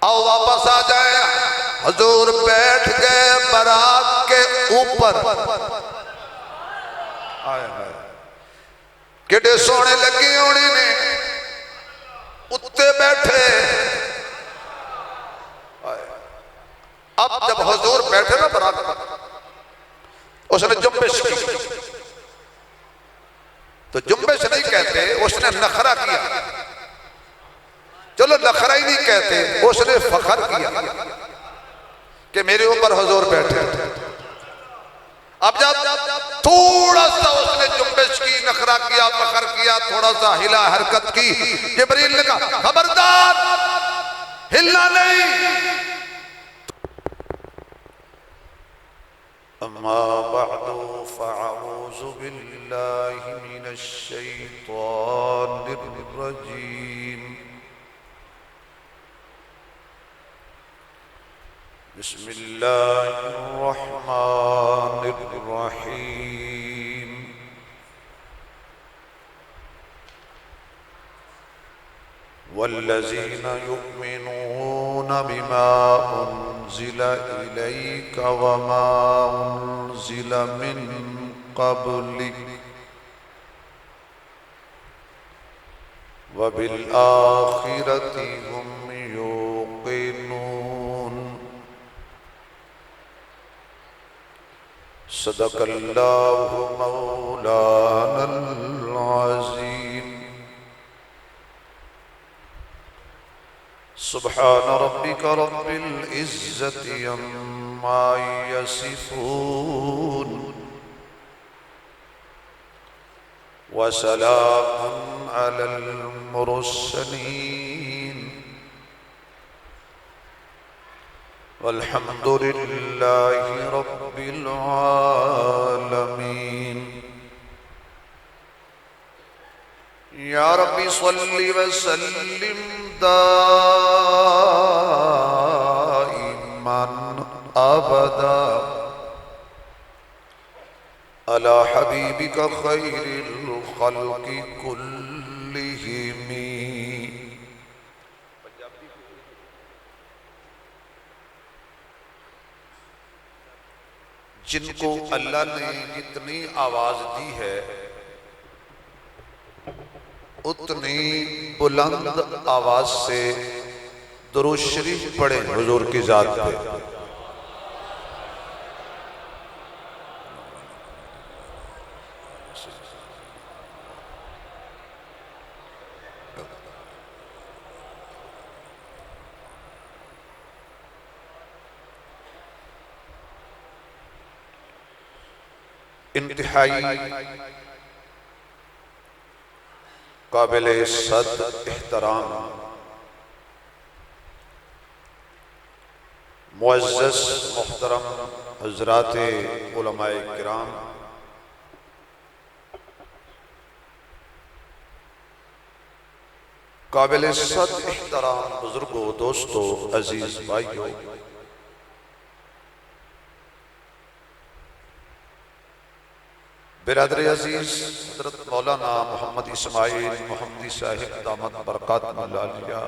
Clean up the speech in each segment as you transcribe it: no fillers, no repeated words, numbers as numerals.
आओ वापस आ जाए। हुजूर बैठ गए बरात के ऊपर। आए हाय किडे सोने लगे होने ने उत्ते बैठे। अब जब हुजूर बैठे ना बरात पर, उसने जुम्बिश की। तो जुम्बिश नहीं कहते, उसने नखरा किया। चलो नखरा ही नहीं कहते, उसने फखर किया कि मेरे ऊपर हुजूर बैठे। अब जब थोड़ा सा उसने जुम्बिश की, नखरा किया, फखर किया, थोड़ा सा हिला, हरकत की, जिब्रील ने कहा खबरदार हिलना नहीं। अम्मा बअदु फअऊज़ु बिल्लाहि मिनश शैतानिर रजीम। बिस्मिल्लाहिर्रहमानिर्रहीम। वल्लज़ीना युमिनूना बिमा उन्ज़िला इलैक वमा उन्ज़िला मिन क़ब्लिक वबिल आखिरति हुम यूक़िनून। सदक़ल्लाहु मौलानल अज़ीम। सुब्हान रब्बिका रब्बिल इज़्ज़ति अम्मा यसिफून व सलामुन अलल मुरसलीन वल्हम्दुलिल्लाहि रब्बिल आलमीन। या रब्बी सल्लि व सल्लिम दाइमन अबदा अला हबीबिका खैरिल खल्क़ि कुल्लिहिमी। जिनको अल्लाह ने जितनी आवाज दी है उतनी बुलंद आवाज से दुरूद शरीफ पढ़े हुजूर की जात पे। इंतहाई काबिले सद एहतराम मुअज़्ज़ज़ मुहतरम हज़राते उलमाए किराम, काबिले सद एहतराम बुजुर्गों, दोस्तों, अजीज भाइयों, बिरादर अजीज हज़रत मौलाना मोहम्मद इस्माइल मोहम्मदी साहिब दामत बरकातुहुल आलिया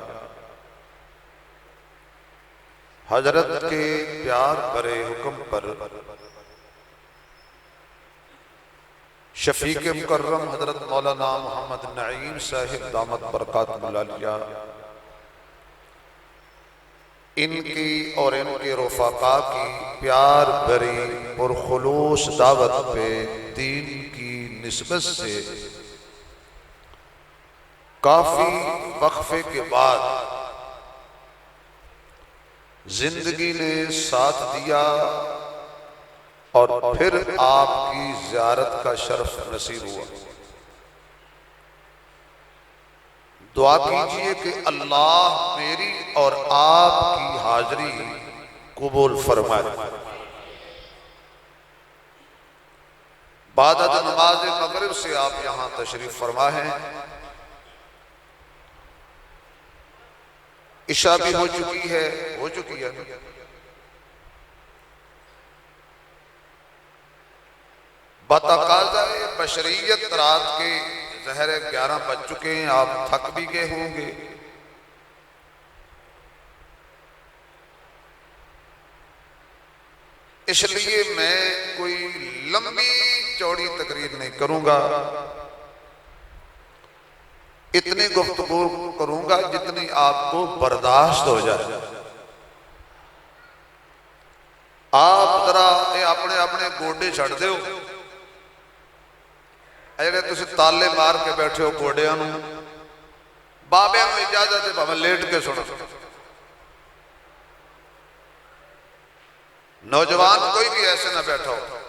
हजरत के प्यार भरे हुक्म पर शफीक मुकर्रम हजरत मौलाना मोहम्मद नईम साहिब दामत बरकातुहुल आलिया इनकी और इनके रफ़ाक़ा की प्यार भरी पुरखुलूस दावत पे दीन की निस्बत से काफी वक्फे के बाद जिंदगी ने साथ दिया और फिर आपकी ज़ियारत का शर्फ नसीब हुआ। दुआ कीजिए कि अल्लाह मेरी और आपकी हाजिरी कबूल फरमाए। बाद नमाज मगरिब से आप यहाँ तशरीफ फरमा है। इशा भी हो चुकी है, बतकाज़ाए बशरियत रात के ज़हर 11 बज चुके हैं। आप थक भी गए होंगे। इसलिए मैं कोई लंबी चौड़ी तकरीर नहीं करूंगा, इतनी गुफ्तगू करूंगा जितनी आपको बर्दाश्त हो जाए। आप जरा अपने अपने गोडे छड़ दो, जेडे तुम ताले मार के बैठे हो गोडिया नूं, बाबिया को इजाजत है भावें लेट के सुनो। नौजवान कोई भी ऐसे ना बैठा हो।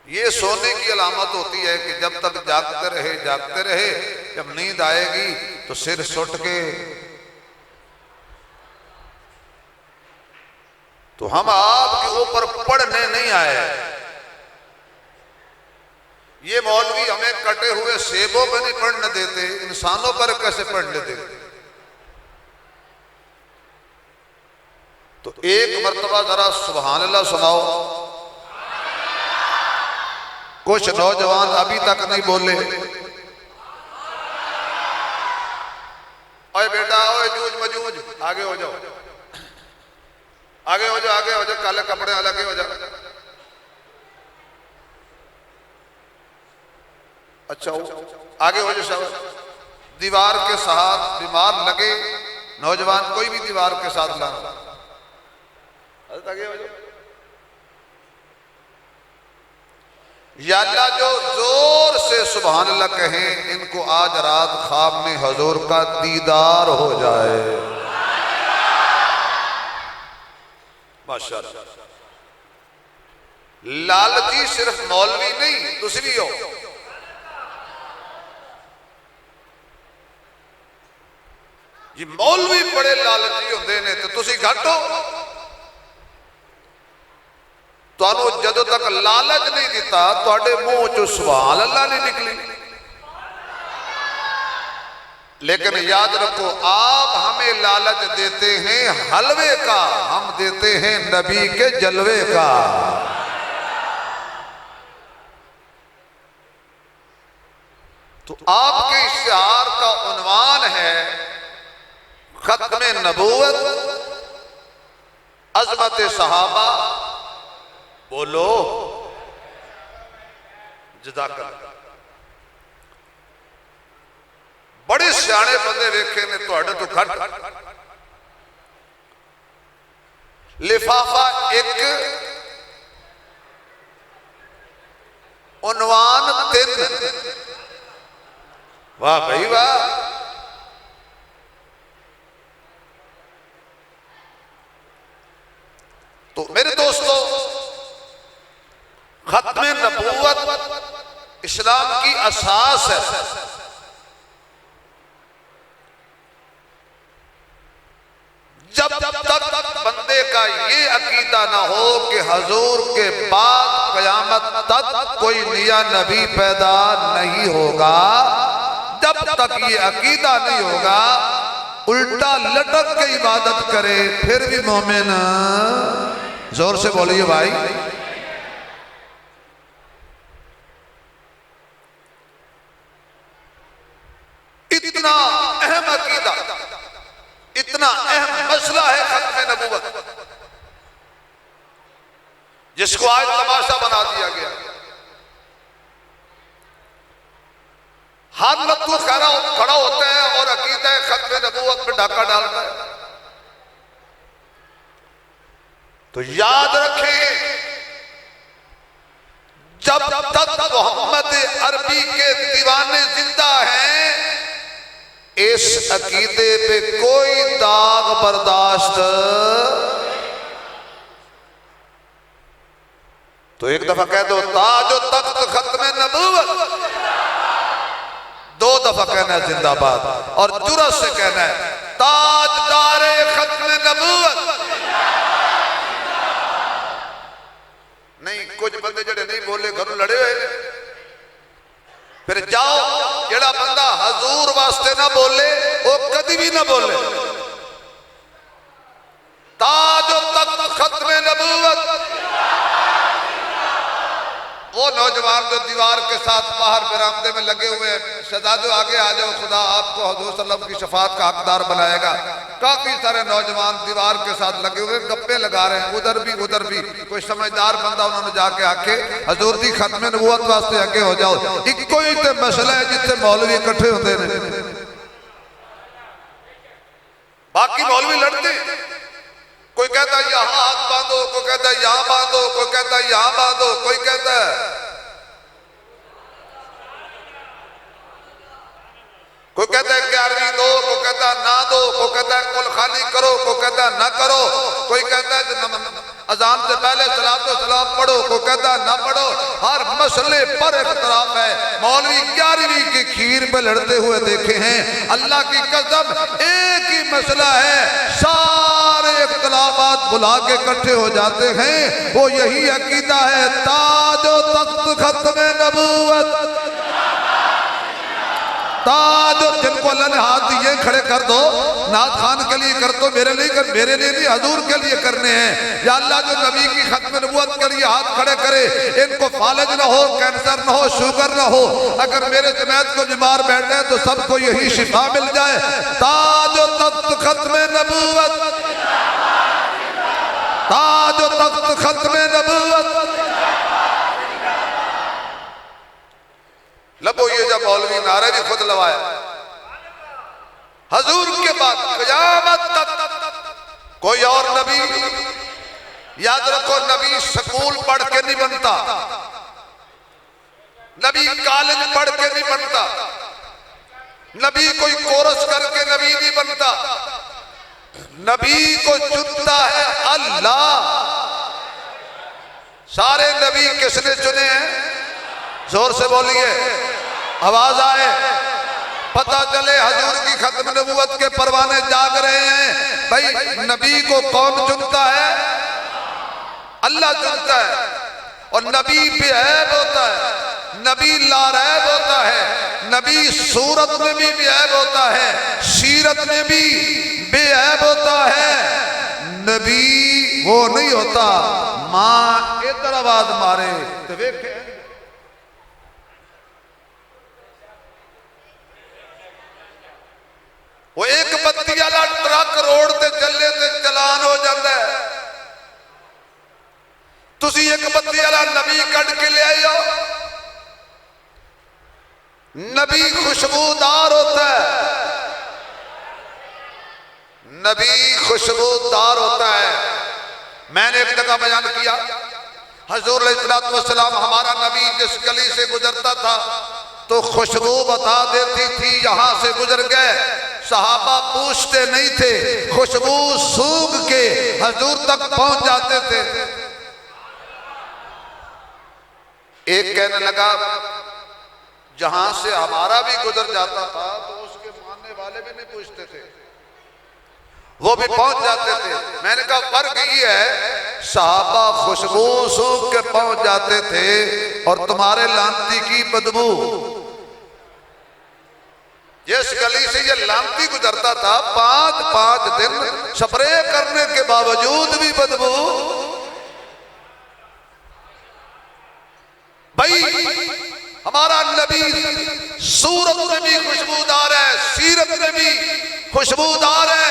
ये सोने की अलामत होती है कि जब तक जागते रहे, जब नींद आएगी तो सिर सुट के। तो हम आपके ऊपर पढ़ने नहीं आए। ये मौलवी हमें कटे हुए सेबों पर नहीं पढ़ने देते, इंसानों पर कैसे पढ़ने देते। तो एक मर्तबा जरा सुभान अल्लाह सुनाओ। कुछ नौजवान अभी तक नहीं बोले। ओए बेटा, ओए जूझ मजूझ, आगे हो जाओ, आगे हो जाओ, आगे हो जाओ, काले कपड़े अलग हो जाओ। अच्छा आगे हो जाओ साहब। दीवार के साथ बीमार लगे नौजवान कोई भी दीवार के साथ लाना, आगे हो जाओ। या अल्लाह जो जोर से सुभान अल्लाह कहें, इनको आज रात ख्वाब में हजूर का दीदार हो जाए। माशाअल्लाह। लालची सिर्फ मौलवी नहीं, तुसी भी हो। जी मौलवी बड़े लालची होंदे ने ते तुसी घट हो। तुहानू जदों तक लालच नहीं दिता, तुहाडे मुंह चो सुभान अल्लाह नहीं निकली। लेकिन याद रखो, आप हमें लालच देते हैं हलवे का, हम देते हैं नबी के जलवे का। तो आपके इश्तिहार का उन्वान है खत्मे नबूवत, अजमत सहाबा। बोलो जज़ाकल्लाह। बड़े सियाने बंदे वेखे ने तुहाडे तो घट। लिफाफा एक, उन्वान 3। वाह भाई वाह। तो मेरे दोस्तों, खत्मे नबूवत इस्लाम की असास है। जब तक बंदे का ये अकीदा ना हो कि हजूर के बाद कयामत तक कोई नया नबी पैदा नहीं होगा, जब तक ये अकीदा नहीं होगा, उल्टा लटक के इबादत करे फिर भी मोमिन। जोर से बोलिए भाई। इतना अहम अकीदा, इतना अहम मसला है खत्मे नबूवत, जिसको आज तमाशा बना दिया गया। हाथ लत्तू खड़ा होता है और अकीदा खत्मे नबूवत पे डाका डालता है। तो याद रखें, जब तक मोहम्मद अरबी के दीवाने जिंदा हैं, इस अकीदे पे कोई दाग बर्दाश्त। तो एक दफा कह दो ताजो तख्त खत्मे नबूवत, 2 दफा कहना है जिंदाबाद, और जुर्रत से कहना है ताजदारे खत्मे नबूवत। नहीं कुछ बंदे जड़े नहीं बोले घरों लड़े हुए। फिर जाओ, जेड़ा बंदा हजूर वास्ते ना बोले वो कभी भी ना बोले। ताजो तख्त खत्मे नबूवत, वो नौजवान जो दीवार के साथ बाहर बरामदे में लगे हुए हैं, शहजादो आगे आ जाओ, खुदा आपको हुजूर सल्लल्लाहु अलैहि वसल्लम की शफाअत का हकदार बनाएगा। काफी सारे नौजवान दीवार के साथ लगे हुए गप्पे लगा रहे हैं, उधर भी। कोई समझदार बंदा उन्होंने जाके आके हजूर दी खत्म नबूवत वास्ते आगे हो जाओ। इको ही ते मसला है जिथे मौलवी इकट्ठे होते हैं, बाकी मौलवी लड़ते। कोई कहता है यहां हाथ बांधो, कोई कहता है यहां बांधो, कोई कहता है यहां बांधो, कोई कहता है कोई कहता है 11वीं दो, कोई कहता है ना दो, कोई कहता है कुल खाली करो, कोई कहता है ना करो, कोई कहता है अजान से पहले सलातो सलाम पढ़ो, कोई कहता है ना पढ़ो। हर मसले पर इख्तिलाफ है। मौलवी 11वीं की खीर पे लड़ते हुए देखे हैं। अल्लाह की कसम एक ही मसला है, सारे इख्तिलाफात बुला के इकट्ठे हो जाते हैं। वो यही अकीदा है, ताजो तख्त खत्म नबूवत, ताज जिनको अल्लाह ने हाथ दिए खड़े कर दो। नाथ खान के लिए कर दो, मेरे लिए कर, मेरे लिए नहीं, हजूर के लिए करने हैं। या अल्लाह जो नबी की खत्म नबूवत के लिए हाथ खड़े करे, इनको फालज ना हो, कैंसर ना हो, शुगर ना हो। अगर मेरे जमात को बीमार बैठे हैं तो सबको यही शिफा मिल जाए। ताज तख्त खत्म नबूवत, ताज तख्त खत्म नबूवत। लबो ये जब मौलवी नारे भी खुद लवाए, हजूर के बाद क़यामत तक कोई और नबी, याद रखो, नबी स्कूल पढ़ के नहीं बनता, नबी कॉलेज पढ़ के नहीं बनता, नबी कोई कोर्स करके नबी नहीं बनता। नबी को चुनता है अल्लाह। सारे नबी किसने चुने हैं? जोर से बोलिए, आवाज आए, पता चले हजूर की खत्म नबूवत के परवाने जाग रहे हैं। भाई नबी को कौन चुनता है? अल्लाह चुनता है। और नबी बेऐब होता है, नबी लारैब होता है, नबी सूरत में भी बेऐब होता है, सीरत में भी बेऐब होता है। नबी वो नहीं होता मां इधर आवाज मारे तो वेखे वो एक बत्ती वाला ट्रक रोड ते चले ते चलान हो जाता है। तुसी एक बत्ती वाला नबी कट के ले आए हो। नबी खुशबूदार होता है, नबी खुशबूदार होता है। मैंने एक जगह बयान किया, हजूर अलैहिस्सलातु वस्सलाम हमारा नबी जिस गली से गुजरता था तो खुशबू बता देती थी यहां से गुजर गए। सहाबा पूछते नहीं थे, खुशबू सूंघ के हजूर तक पहुंच जाते थे। एक कहने लगा जहां से हमारा भी गुजर जाता था तो उसके मानने वाले भी नहीं पूछते थे, वो भी पहुंच जाते थे। मैंने कहा फर्क ये है, सहाबा खुशबू सूंघ के पहुंच जाते थे और तुम्हारे लांती की बदबू। जिस गली से ये लांती गुजरता था 5-5 दिन स्प्रे करने के बावजूद भी बदबू। भाई हमारा नबी सूरत में भी खुशबूदार है, सीरत में भी खुशबूदार है।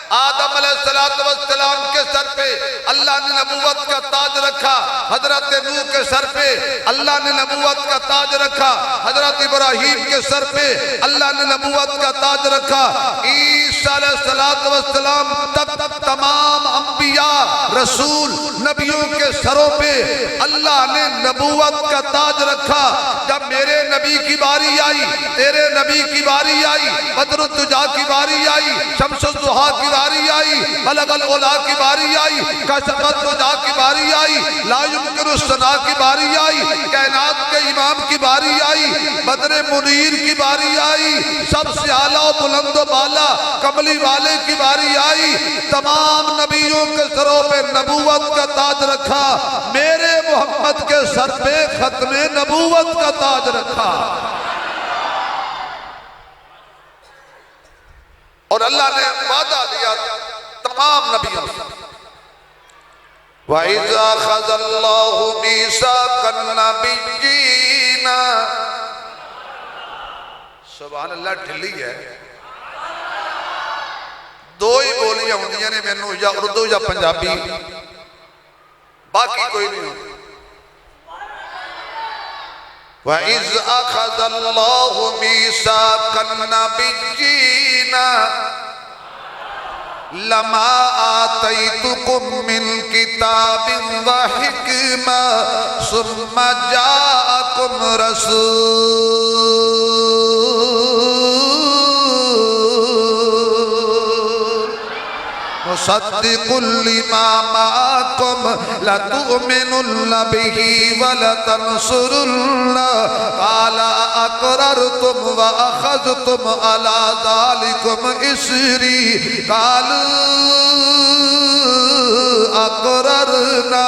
आदम अलैहिस्सलाम के सर पे अल्लाह ने नबूवत का ताज रखा, हजरत नूह के सर पे अल्लाह ने नबूवत का ताज रखा, हजरत इब्राहीम के सर पे अल्लाह ने नबूवत का ताज रखा। ईसा अलैहिस्सलाम तक तमाम अंबिया रसूल नबियों के सरों पे अल्लाह ने नबूवत का ताज रखा। जब मेरे नबी की बारी आई, तेरे नबी की बारी आई, बदरुद्दुजा की बारी आई, शम्सुद्दुहा की बारी आई, बलगल उला की बारी आई, कशफुद्दुजा की बारी आई, ला युमकिनुस्सना की बारी आई, कायनात के इमाम की बारी आई, बदरे मुनीर की बारी आई, सबसे आला और बुलंद बाला कमली वाले की बारी आई। तमाम नबियों के सरों पे नबूवत का ताज रखा, मेरे मोहम्मद के सर पे खत्मे नबूवत का ताज रखा। और अल्लाह ने वादा लिया तमाम नबियों से, वइज़ा ख़ज़ल्लाहु मीसाक़न नबिय्यीना। सुभान अल्लाह, ढिली है। दो ही बोलियां होंदियां ने मैनू, या उर्दू या पंजाबी, बाकी कोई नहीं। वइज़ अख़ज़ल्लाहु मीसाक़न नबिय्यीना लमा आतैतुकुम मिन किताबिन व हिक्मा सुम्मा जाअकुम रसूल मुसद्दिकुल लिमा माअकुम लतुमिनुन बिही व लतंसुरुन्ना क़ाला अक़ररतुम व अख़ज़तुम अला ज़ालिकुम इस्री क़ालू अक़ररना।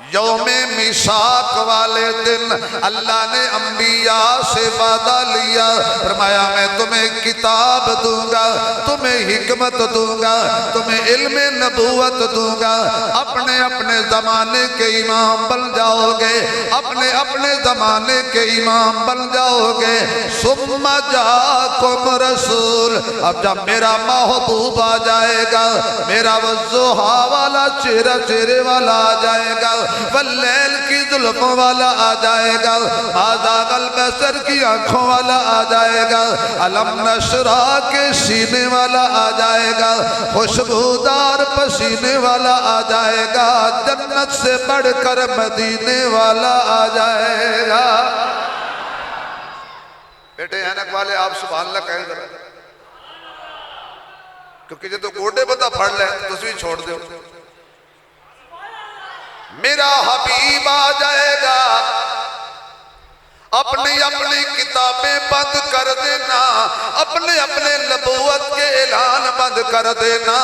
यौमे मिसाक वाले दिन अल्लाह ने अंबिया से वादा लिया, फरमाया मैं तुम्हें किताब दूंगा, तुम्हें हिकमत दूंगा, तुम्हें इल्म नबूवत दूंगा, अपने अपने जमाने के इमाम बन जाओगे, अपने अपने जमाने के इमाम बन जाओगे। सुम्मा जाकुम रसूल, अब जब मेरा महबूब आ जाएगा, मेरा वज़्ज़ुहा वाला चेहरा चेहरे वाला आ जाएगा, वल्लैल की जुल्फों वाला आ जाएगा, आज़ागल बसर की आंखों वाला आ जाएगा, अलम नशरा के सीने वाला आ जाएगा, खुशबूदार पसीने वाला आ जाएगा, जन्नत से बढ़कर मदीने वाला आ जाएगा। बेटे ऐनक वाले आप सुभान अल्लाह कहें जरा, क्योंकि जो तो गोडे बंदा फड़ ले तुम भी छोड़ दो। मेरा हबीब आ जाएगा, अपनी अपनी किताबें बंद कर देना, अपने अपने नबूवत के ऐलान बंद कर देना,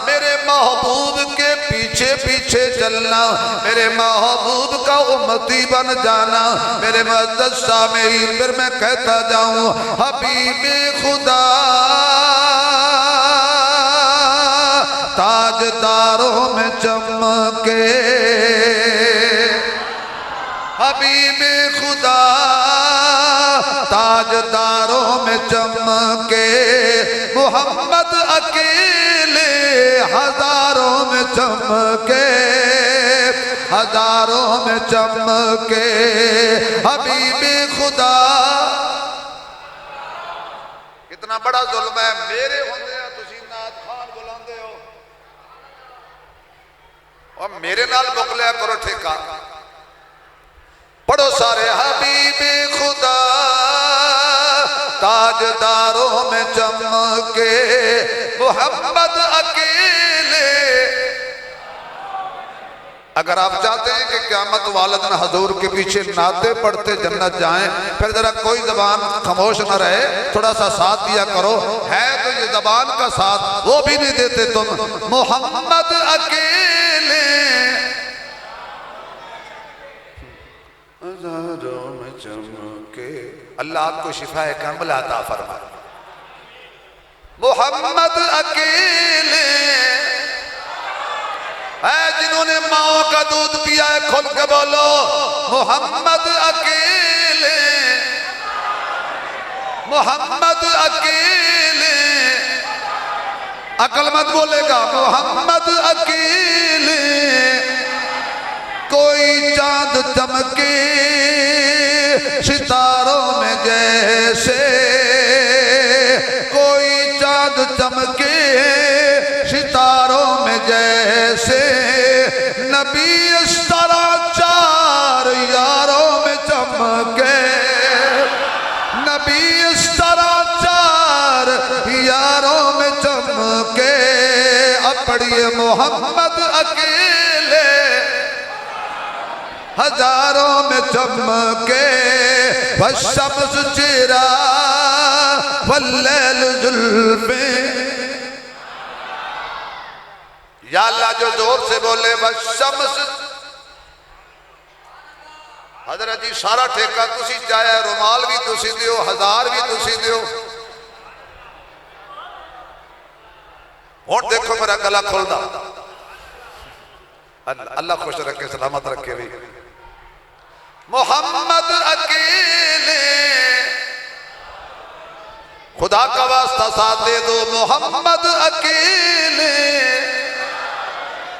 मेरे महबूब के पीछे पीछे चलना, मेरे महबूब का उम्मती बन जाना। मेरे मुअज़्ज़ज़ सामीईन, फिर मैं कहता जाऊं, हबीबे खुदा ताजदारों में चमके, हबीबे खुदा ताजदारों में चमके, मोहम्मद अकेले हजारों में चमके, हजारों में चमके, हबीबे खुदा। कितना बड़ा जुल्म है, मेरे होंदे तुसी नात खान बुलांदे हो और मेरे नाल मुक लिया करो ठेका। पढ़ो सारे, हबीबे खुदा ताजदारों में चमके, मोहम्मद अकेले। अगर आप चाहते हैं कि क़यामत वाले दिन हजूर के पीछे नाते पढ़ते जन्नत जाएं, फिर जरा कोई जबान खामोश न रहे, थोड़ा सा साथ दिया करो। है तो ये जबान का साथ, वो भी नहीं देते तुम। मोहम्मद अकेले हजारों में चमके, अल्लाह आपको शिफाए कामिल अता फरमाए। मोहम्मद अकेले है जिन्होंने माओ का दूध पिया है, खुल के बोलो मोहम्मद अकेले, मोहम्मद अकेले। अकलमंद बोलेगा मोहम्मद अकेले। कोई चांद चमके सितारों में जैसे, कोई चांद चमके सितारों में जैसे, नबी इस तरह चार यारों में चमके, नबी इस तरह चार यारों में चमके। अब पढ़िए मोहम्मद अकेले हजारों में चमके, वशम्स चेहरा वल्लैल जुल्फे। या अल्लाह जो जोर से बोले वशम्स। हजरत जी सारा ठेका तुसी चाहे, रुमाल भी तुसी दियो, हजार भी तुसी दियो। हुण देखो मेरा गला खुलदा। अल्लाह खुश रखे, सलामत रखे भी। मोहम्मद अकेले, खुदा का वास्ता साथ दे दो। मोहम्मद अकेले,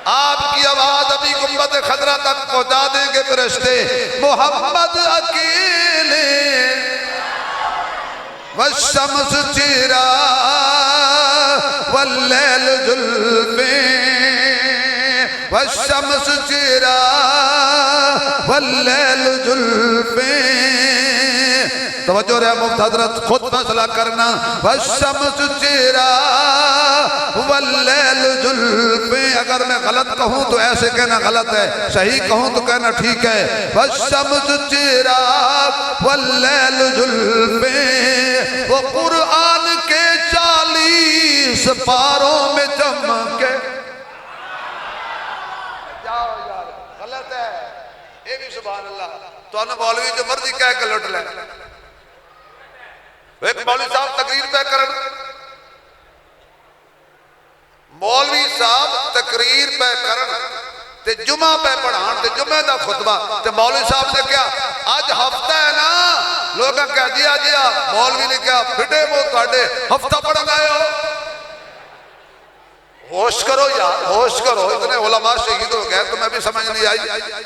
आपकी आवाज अभी गुंबद खदरा तक पहुंचा देंगे फरिश्ते। मोहम्मद अकेले, वशम्स चिरा वल्लैल जुल्फे, वशम्स चिरा वल्लैल जुल्फे। तवज्जो रे मुफ्त हजरत, खुद फैसला करना। वशम्स चिरा वल्लैल जुल्फे, अगर मैं गलत कहूं तो ऐसे कहना गलत है, सही कहूं तो कहना ठीक है। वशम्स चिरा वल्लैल जुल्फे, वो कुरान के 40 पारों में चमके। जाओ यार, गलत है ये भी, सुभान अल्लाह। तो मौलवी जो मर्जी कह के लुट ले। एक मौलवी साहब तकरीर पे करन, मौलवी साहब तकरीर पे करन ते जुमा पे पढ़ान ते जुमे दा खुतबा, ते मौलवी साहब ने क्या आज हफ्ता है ना, लोग कह दिया जी मौलवी ने क्या फिटे वो ਤੁਹਾਡੇ हफ्ता पढ़न आए हो। होश करो यार, होश करो। इतने उलमा शहीद हो गए, तुम्हें भी समझ नहीं आई।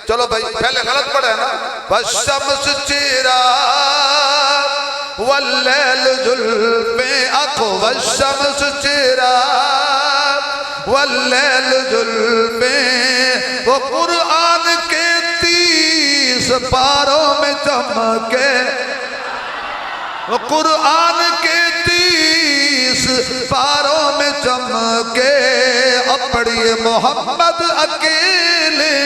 चलो भाई, पहले गलत पढ़े ना। वशम्स चिरा वल्लैल जुल्फे, आखो वशम्स चिरा वल्लैल जुल्फे, वो कुरान के 30 पारों में चमके। वो कुरान के 30 पारों में चमके। अब पढ़िए मोहम्मद अकेले,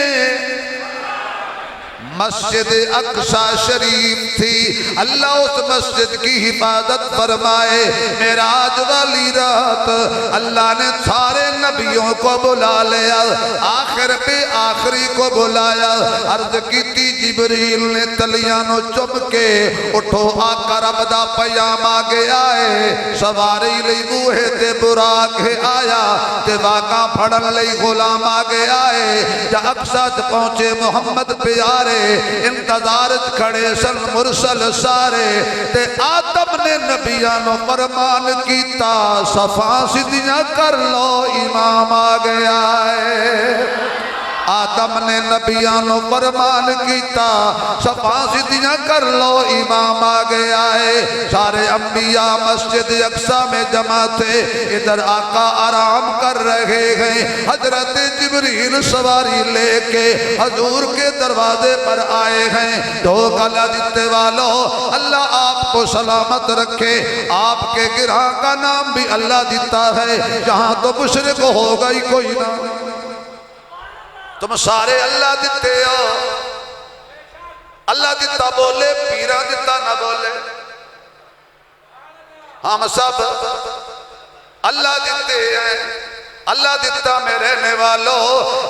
मस्जिद अक्सा शरीफ थी, अल्लाह उस मस्जिद की हिफाजत फरमाए। मेराज वाली रात अल्लाह ने सारे नबियों को बुला लिया, आखिर पे आखिरी को बुलाया। अर्ज की जिब्रील ने तलियां नो चुम के, उठो आका रब दा पयाम आ गया है। सवारी लई बूहे ते बुराक आया, ते वाका फड़न लई गुलाम आ गया है। जब अक्सा पहुंचे मोहम्मद प्यारे, इंतजार खड़े सन मुरसल सारे। ते आदम ने नबियां नो फरमान कीता, सफा सीधियां कर लो इमाम आ गया है। आदम ने नबियां नो फरमान कीता, सफा सीधियां कर लो इमाम आ गया है। सारे अंबिया मस्जिद अक्सा में जमा थे, इधर आका आराम कर रहे हैं। हजरत जिब्रील सवारी लेके हजूर के दरवाजे पर आए हैं। तो कला जीते वालों, अल्लाह आपको सलामत रखे। आपके गिरह का नाम भी अल्लाह देता है, जहां तो मुशरिक होगा ही कोई ना। तुम सारे अल्लाह दिते हो, अल्लाह दिता बोले, पीरा दिता ना बोले। हम सब अल्लाह दिते हैं, अल्लाह दिता में रहने वालों।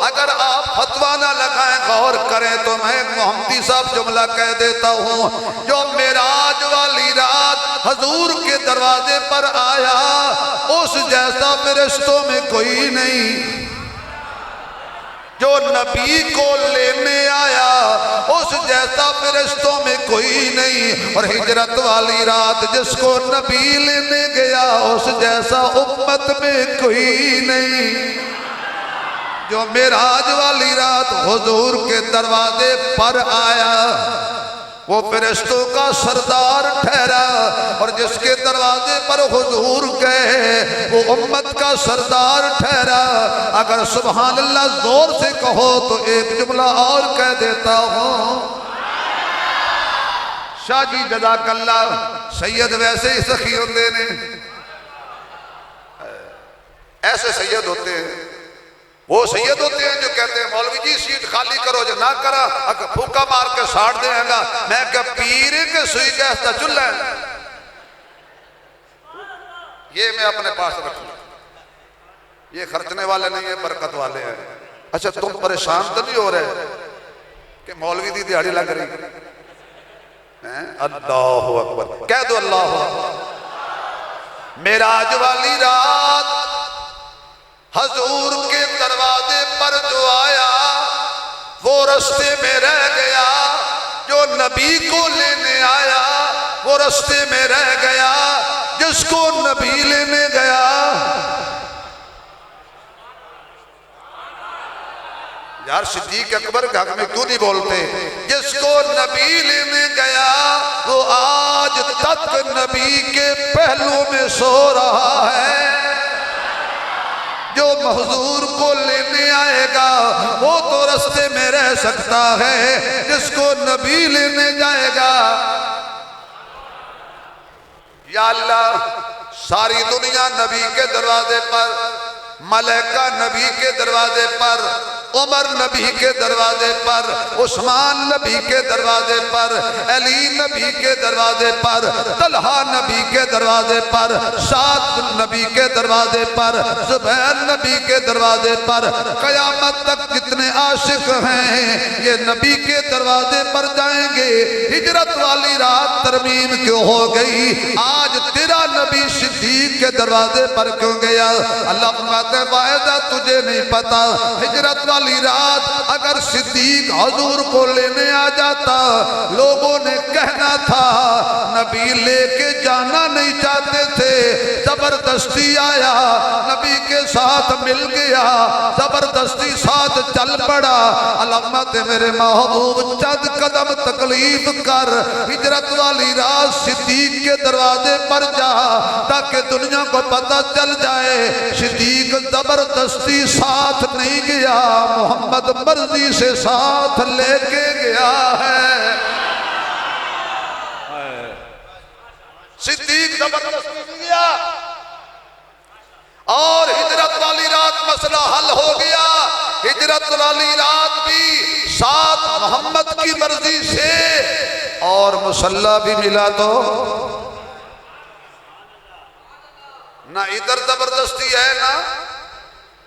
अगर आप फतवा ना लगाएं, गौर करें, तो मैं मोहम्मदी साहब जुमला कह देता हूँ। जो मेराज वाली रात हजूर के दरवाजे पर आया, उस जैसा फरिश्तों में कोई नहीं। जो नबी को लेने आया, उस जैसा फरिश्तों में कोई नहीं। और हिजरत वाली रात जिसको नबी लेने गया, उस जैसा उम्मत में कोई नहीं। जो मेराज वाली रात हुजूर के दरवाजे पर आया, वो फरिश्तों का सरदार ठहरा। और जिसके दरवाजे पर हुजूर गए, वो उम्मत का सरदार ठहरा। अगर सुभान अल्लाह जोर से कहो तो एक जुमला और कह देता हूँ। शाह जी जज़ाकल्ला, सैयद वैसे ही सखी होते ने, ऐसे सैयद होते हैं। वो सैयद होते हैं जो कहते हैं मौलवी जी सीट खाली करो, जो ना करा अगर फूका मार के साड़ देगा। मैं क्या पीर के सुई गैस का चूल्हा है, ये मैं अपने पास रखूंगा। ये खर्चने वाले नहीं है, बरकत वाले हैं। अच्छा, तुम परेशान तो नहीं हो रहे कि मौलवी की दिहाड़ी लग रही है? अल्लाह अकबर कह दो, अल्लाह अकबर। मेराज वाली रात हजूर के दरवाजे पर जो आया, वो रास्ते में रह गया जो नबी को लेने आया, वो रास्ते में रह गया जिसको नबी लेने गया। यार सिद्दीक अकबर के हक में क्यों नहीं बोलते? जिसको नबी लेने गया वो आज तक नबी के पहलू में सो रहा है। जो महजूर को लेने आएगा वो तो रास्ते में रह सकता है, जिसको नबी लेने जाएगा। या अल्लाह, सारी दुनिया नबी के दरवाजे पर, मलाइका नबी के दरवाजे पर, उमर नबी के दरवाजे पर, उस्मान नबी के दरवाजे पर, अली नबी के दरवाजे पर, तलहा नबी के दरवाजे पर, साद नबी के दरवाजे पर, जुबैर नबी के दरवाजे पर, कयामत तक जितने आशिक हैं ये नबी के दरवाजे पर जाएंगे। हिजरत वाली रात तरमीम क्यों हो गई? आज तेरा नबी सिद्दीक के दरवाजे पर क्यों गया? अल्लाह फरमाते हैं वायदा तुझे नहीं पता, हिजरत वाली रात अगर सिद्दीक हुजूर को लेने आ जाता, लोगों ने कहना था नबी लेके जाना नहीं चाहते थे, जबरदस्ती आया, नबी के साथ मिल गया, जबरदस्ती साथ चल पड़ा। अल्लाह मेरे महबूब चंद कदम तकलीफ कर हिजरत वाली रात सिद्दीक के दरवाजे पर जा, ताकि दुनिया को पता चल जाए सिद्दीक जबरदस्ती साथ नहीं गया, मोहम्मद मर्जी से साथ लेके गया है। सिद्दीक जबरदस्ती नहीं गया और हिजरत वाली रात मसला हल हो गया। हिजरत वाली रात भी साथ मोहम्मद की मर्जी से, और मुसल्ला भी मिला तो ना इधर जबरदस्ती है ना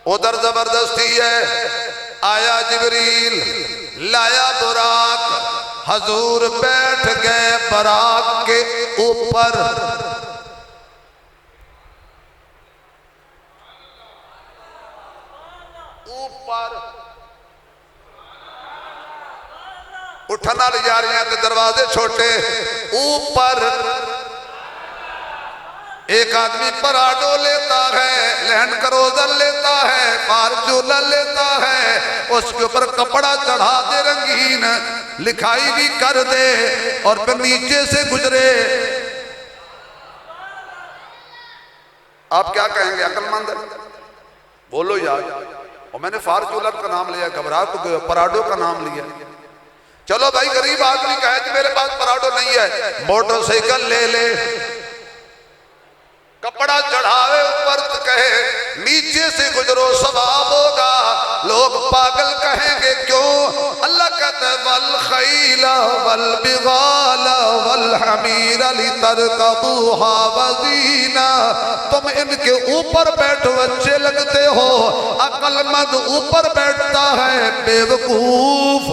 उधर जबरदस्ती है। आया जिब्रील, लाया बुराक, हजूर बैठ गए बराक के ऊपर। उठना ले जा रही हैं तो दरवाजे छोटे। ऊपर एक आदमी पराडो लेता है, लैंड क्रूजर लेता है, फॉर्च्यूनर लेता है, उसके ऊपर कपड़ा चढ़ा दे रंगीन, लिखाई भी कर दे और फिर नीचे से गुजरे। आप क्या कहेंगे? अक्लमंद बोलो यार। और मैंने फॉर्च्यूनर का नाम लिया, घबरा तो पराडो का नाम लिया। चलो भाई गरीब आदमी कहे कि मेरे पास पराडो नहीं है, मोटरसाइकिल ले ले, कपड़ा चढ़ावे ऊपर तो कहे नीचे से गुजरो सवाब होगा। लोग पागल कहेंगे क्यों? अल्लाह कहता है वल खैला वल बिगाला वल हमीरा लितरकबूहा वज़ीना, तुम इनके ऊपर बैठो अच्छे लगते हो। अक्लमंद ऊपर बैठता है बेवकूफ।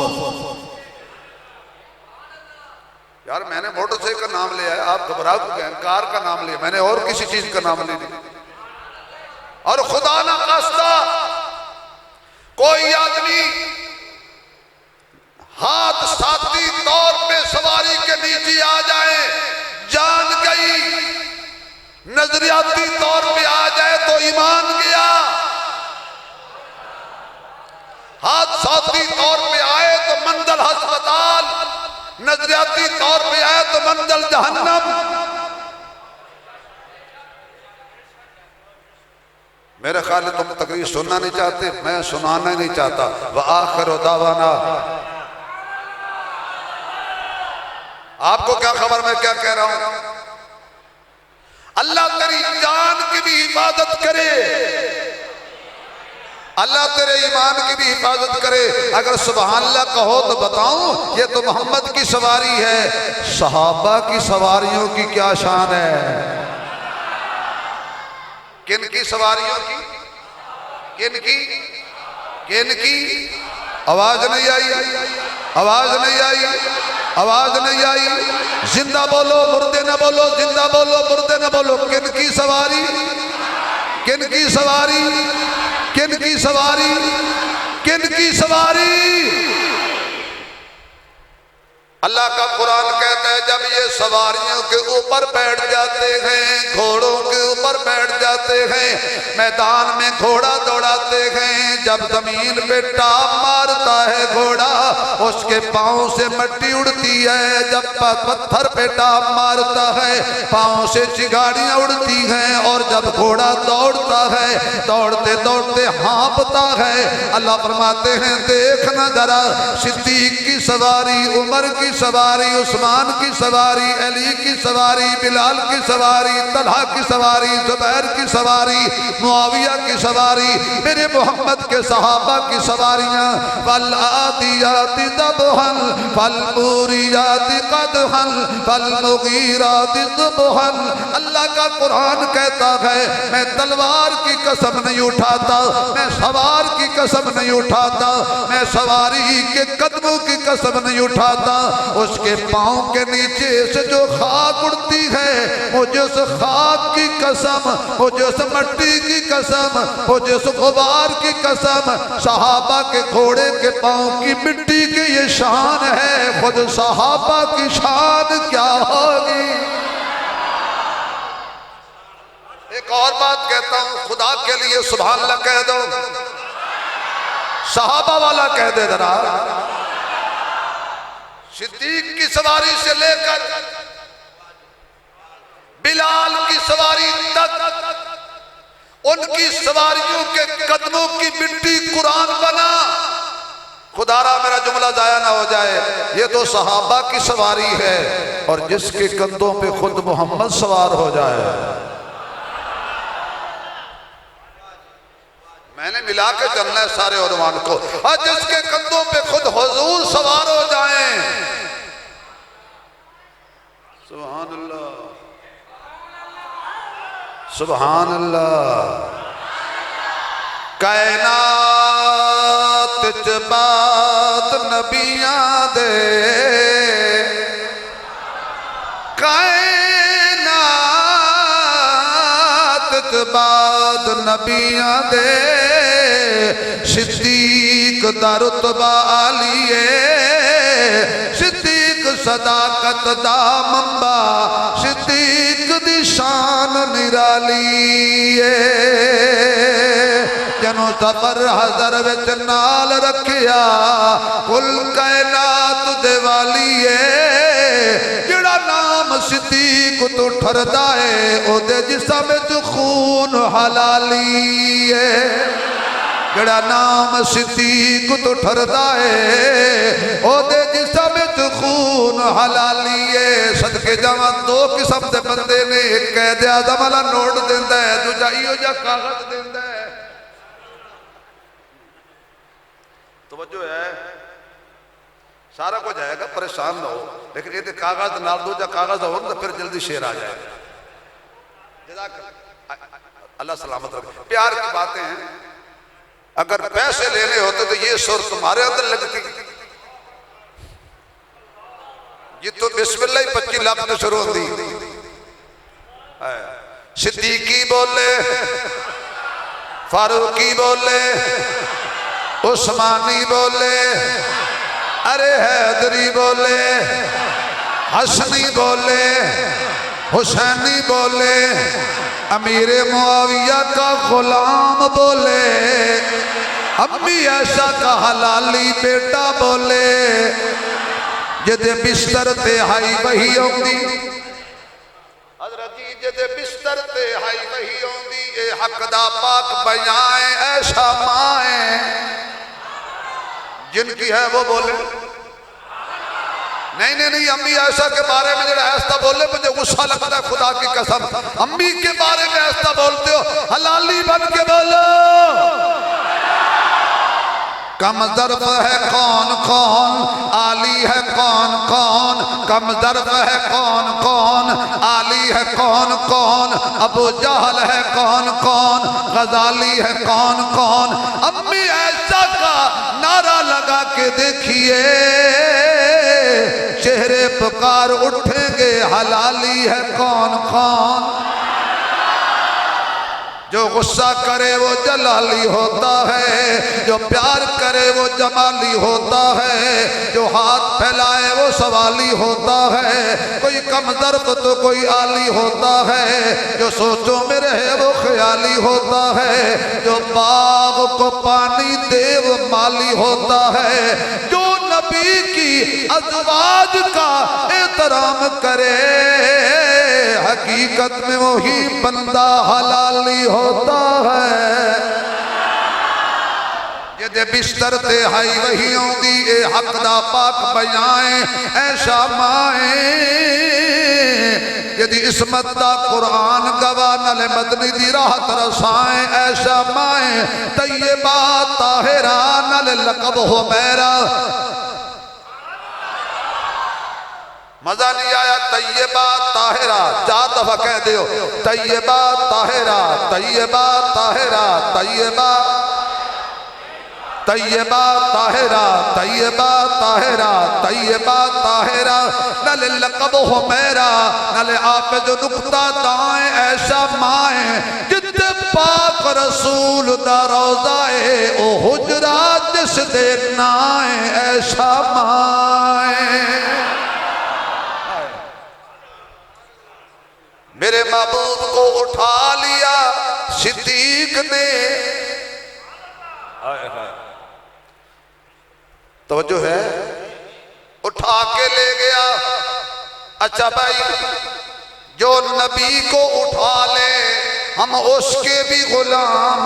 यार मैंने मोटरसाइकिल का नाम लिया है, आप घबरा गए, कार का नाम लिया, मैंने और किसी चीज का नाम नहीं लिया। और खुदा ना खास्ता कोई आदमी हाथ साथी तौर पे सवारी के नीचे आ जाए, जान गई, नजरियाती तौर पे आ जाए तो ईमान गया। हाथ साथी तौर पे आए तो मंजिल अस्पताल, नजरियाती तौर पे आए तो मंजिल जहन्नम। मेरे ख्याल तुम तकरीर सुनना नहीं चाहते, मैं सुनाना नहीं चाहता। वह आखिर दावाना, आपको क्या खबर मैं क्या कह रहा हूं? अल्लाह तेरी जान की भी हिफाजत करे, अल्लाह तेरे ईमान की भी हिफाजत करे। अगर सुभान अल्लाह कहो तो बताऊं, ये तो मोहम्मद की सवारी है। सहाबा की सवारियों की क्या शान है? किन की सवारियों की? किन की? किन की? आवाज नहीं आई, आवाज नहीं आई, आवाज नहीं आई। जिंदा बोलो मुर्दे न बोलो, जिंदा बोलो मुर्दे न बोलो। किन की सवारी? किन की सवारी? किन की सवारी? किन की सवारी? अल्लाह का कुरान कहता है जब ये सवारियों के ऊपर बैठ जाते हैं, घोड़ों के ऊपर बैठ जाते हैं, मैदान में घोड़ा दौड़ाते हैं, जब जमीन पे टाप मारता है घोड़ा, उसके पाँव से मिट्टी उड़ती है, जब पत्थर पे टाप मारता है पाँव से चिंगारियां उड़ती हैं, और जब घोड़ा दौड़ता है दौड़ते दौड़ते हाँपता है। अल्लाह फरमाते हैं देखना जरा, सिद्दीक की सवारी, उमर की सवारी, उस्मान की सवारी, अली की सवारी, बिलाल की सवारी, तलहा की सवारी, जुबैर की सवारी, मुआविया की सवारी, मेरे मोहम्मद के सहाबा की सवारियां, फल आदियाति दबहन फल मूरियाति कदहन फल मुगीराति सुबहन। अल्लाह का कुरान कहता है मैं तलवार की कसम नहीं उठाता, मैं सवार की कसम नहीं उठाता, मैं सवारी के कदमों की कसम नहीं उठाता, उसके पाँव के नीचे से जो खाक उड़ती है मुझे उस खाक की कसम, मुझे उस मिट्टी की कसम, मुझे उस गुबार की कसम। सहाबा के घोड़े के पाँव की मिट्टी की ये शान है, खुद सहाबा की शान क्या होगी। एक और बात कहता हूं, खुदा के लिए सुभान अल्लाह कह दो, सहाबा वाला कह दे जरा। सिद्दीक की सवारी से लेकर बिलाल की सवारी तक उनकी सवारियों के कदमों की मिट्टी कुरान बना। खुदारा मेरा जुमला जाया ना हो जाए, ये तो सहाबा की सवारी है, और जिसके कंधों पे खुद मोहम्मद सवार हो जाए। मैंने मिला के चलना है सारे उन्वान को, और जिसके कंधों पे खुद हुजूर सवार हो जाएं। सुभान अल्लाह, सुभान अल्लाह। कायनात च बात नबियां दे, बाद नबियां दे, सिद्दीक दा रुतबा आलीए, सिद्दीक सदाकत दा मंबा, सिद्दीक दी शान निराली है। जनो सफर हजर विच नाल रखिया, कुल कायनात दे वालीए, जिहड़ा नाम सिद्दीक तो ठरदा है ओदे जिस्म विच खून हलाली है। जिहड़ा नाम सिद्दीक तो ठरदा है ओदे जिस्म विच खून हलाली है। सदके जावां दो किस्म दे बंदे ने, एक कैद आज़म वाला नोट दिंदा है, दूजा इहो जिहा कागज दिंदा है। तवज्जो है, सारा कुछ आएगा, परेशान ना हो, लेकिन ये कागज नाल दूजा कागज हो तो फिर जल्दी शेर आ जाएगा। अल्लाह सलामत रखे। प्यार की बातें हैं, अगर पैसे लेने होते तो ये सुर तुम्हारे अंदर लगती, ये तो बिस्मिल्लाह ही 25 लाख में शुरू होती। सिद्दीकी बोले, फारूकी बोले, उस्मानी बोले, अरे हैदरी बोले, हसनी बोले, हुसैनी बोले, अमीरे मुआविया का गुलाम बोले, अम्मी ऐसा का हलाली बेटा बोले, जिदे बिस्तर ते हाई वही आउंदी, हज़रत जी जिदे बिस्तर ते हाई वही आउंदी, ए हक दा पाक बयाए ऐसा माए, जिनकी है वो बोले। नहीं नहीं नहीं, अम्मी ऐसा के बारे में जरा ऐसा बोले मुझे गुस्सा लगता है, खुदा की कसम। अम्मी के बारे में ऐसा बोलते हो, हलाली बन के बोलो। कम दर्द है कौन कौन, आली है कौन कौन, कम दर्द है कौन कौन, आली है कौन कौन, अबू जहल है कौन कौन, गजाली है कौन कौन। अम्मी ऐसा का नारा लगा के देखिए, चेहरे पुकार उठेंगे, हलाली है कौन कौन। जो गुस्सा करे वो जलाली होता है, जो प्यार करे वो जमाली होता है, जो हाथ फैलाए वो सवाली होता है, कोई कमजर्फ तो कोई आली होता है, जो सोचों में रहे वो ख्याली होता है, जो बाग को पानी दे वो माली होता है, जो नबी की अज़वाज का एहतराम करे हकीकत में वही बंदा हलाली होता है। जे बिस्तर ते हाई वही आउंदी ए हक दा पाक बजाए ऐशा माए, यदि इसमत दा कुरान गवाह नाले मदनी दी राहत रसाए ऐशा माए, तैयबा ताहिरा नाले लकब हो मेरा। मजा नहीं आया? तैयबा ताहिरा 4 दफा कह दो, तैयबा ताहिरा, तैयबा ताहिरा, तैयबा तैयबा ताहिरा, तैयबा ताहिरा, तैयबा ताहिरा, नाले लकब हो मेरा, नाले आप जो नुक्ता दाएं ऐसा माए, जिते पाक रसूल दा रोज़ाए ओ हुजरा जिस दे नाए ऐसा माए। मेरे महबूब को उठा लिया सिद्दीक ने, तवज्जो है, उठा के ले गया। अच्छा भाई, जो नबी को उठा ले हम उसके भी गुलाम।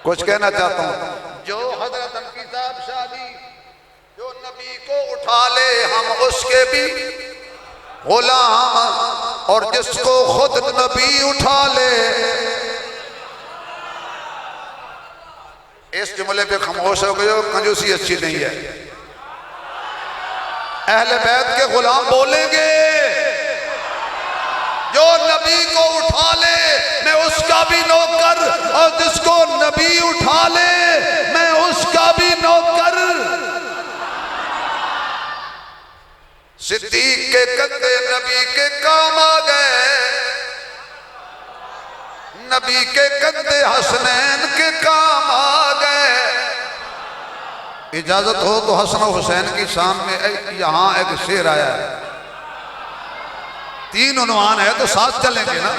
कुछ कहना चाहता हूं, जो हजरत अनकी साहब शादी, जो नबी को उठा ले हम उसके भी गुलाम, और जिसको खुद नबी उठा ले। इस जुमले पे खामोश हो गए हो, कंजूसी अच्छी नहीं है। अहले बैत के गुलाम बोलेंगे, जो नबी को उठा ले मैं उसका भी नौकर, और जिसको नबी उठा ले मैं उसका भी नौकर। सिद्दीक के कंधे नबी के काम आ गए, नबी के कंधे हसनैन के काम आ गए। इजाजत हो तो हसन और हुसैन की शान में यहां एक शेर आया है, 3 उन्वान है तो साथ चलेंगे ना।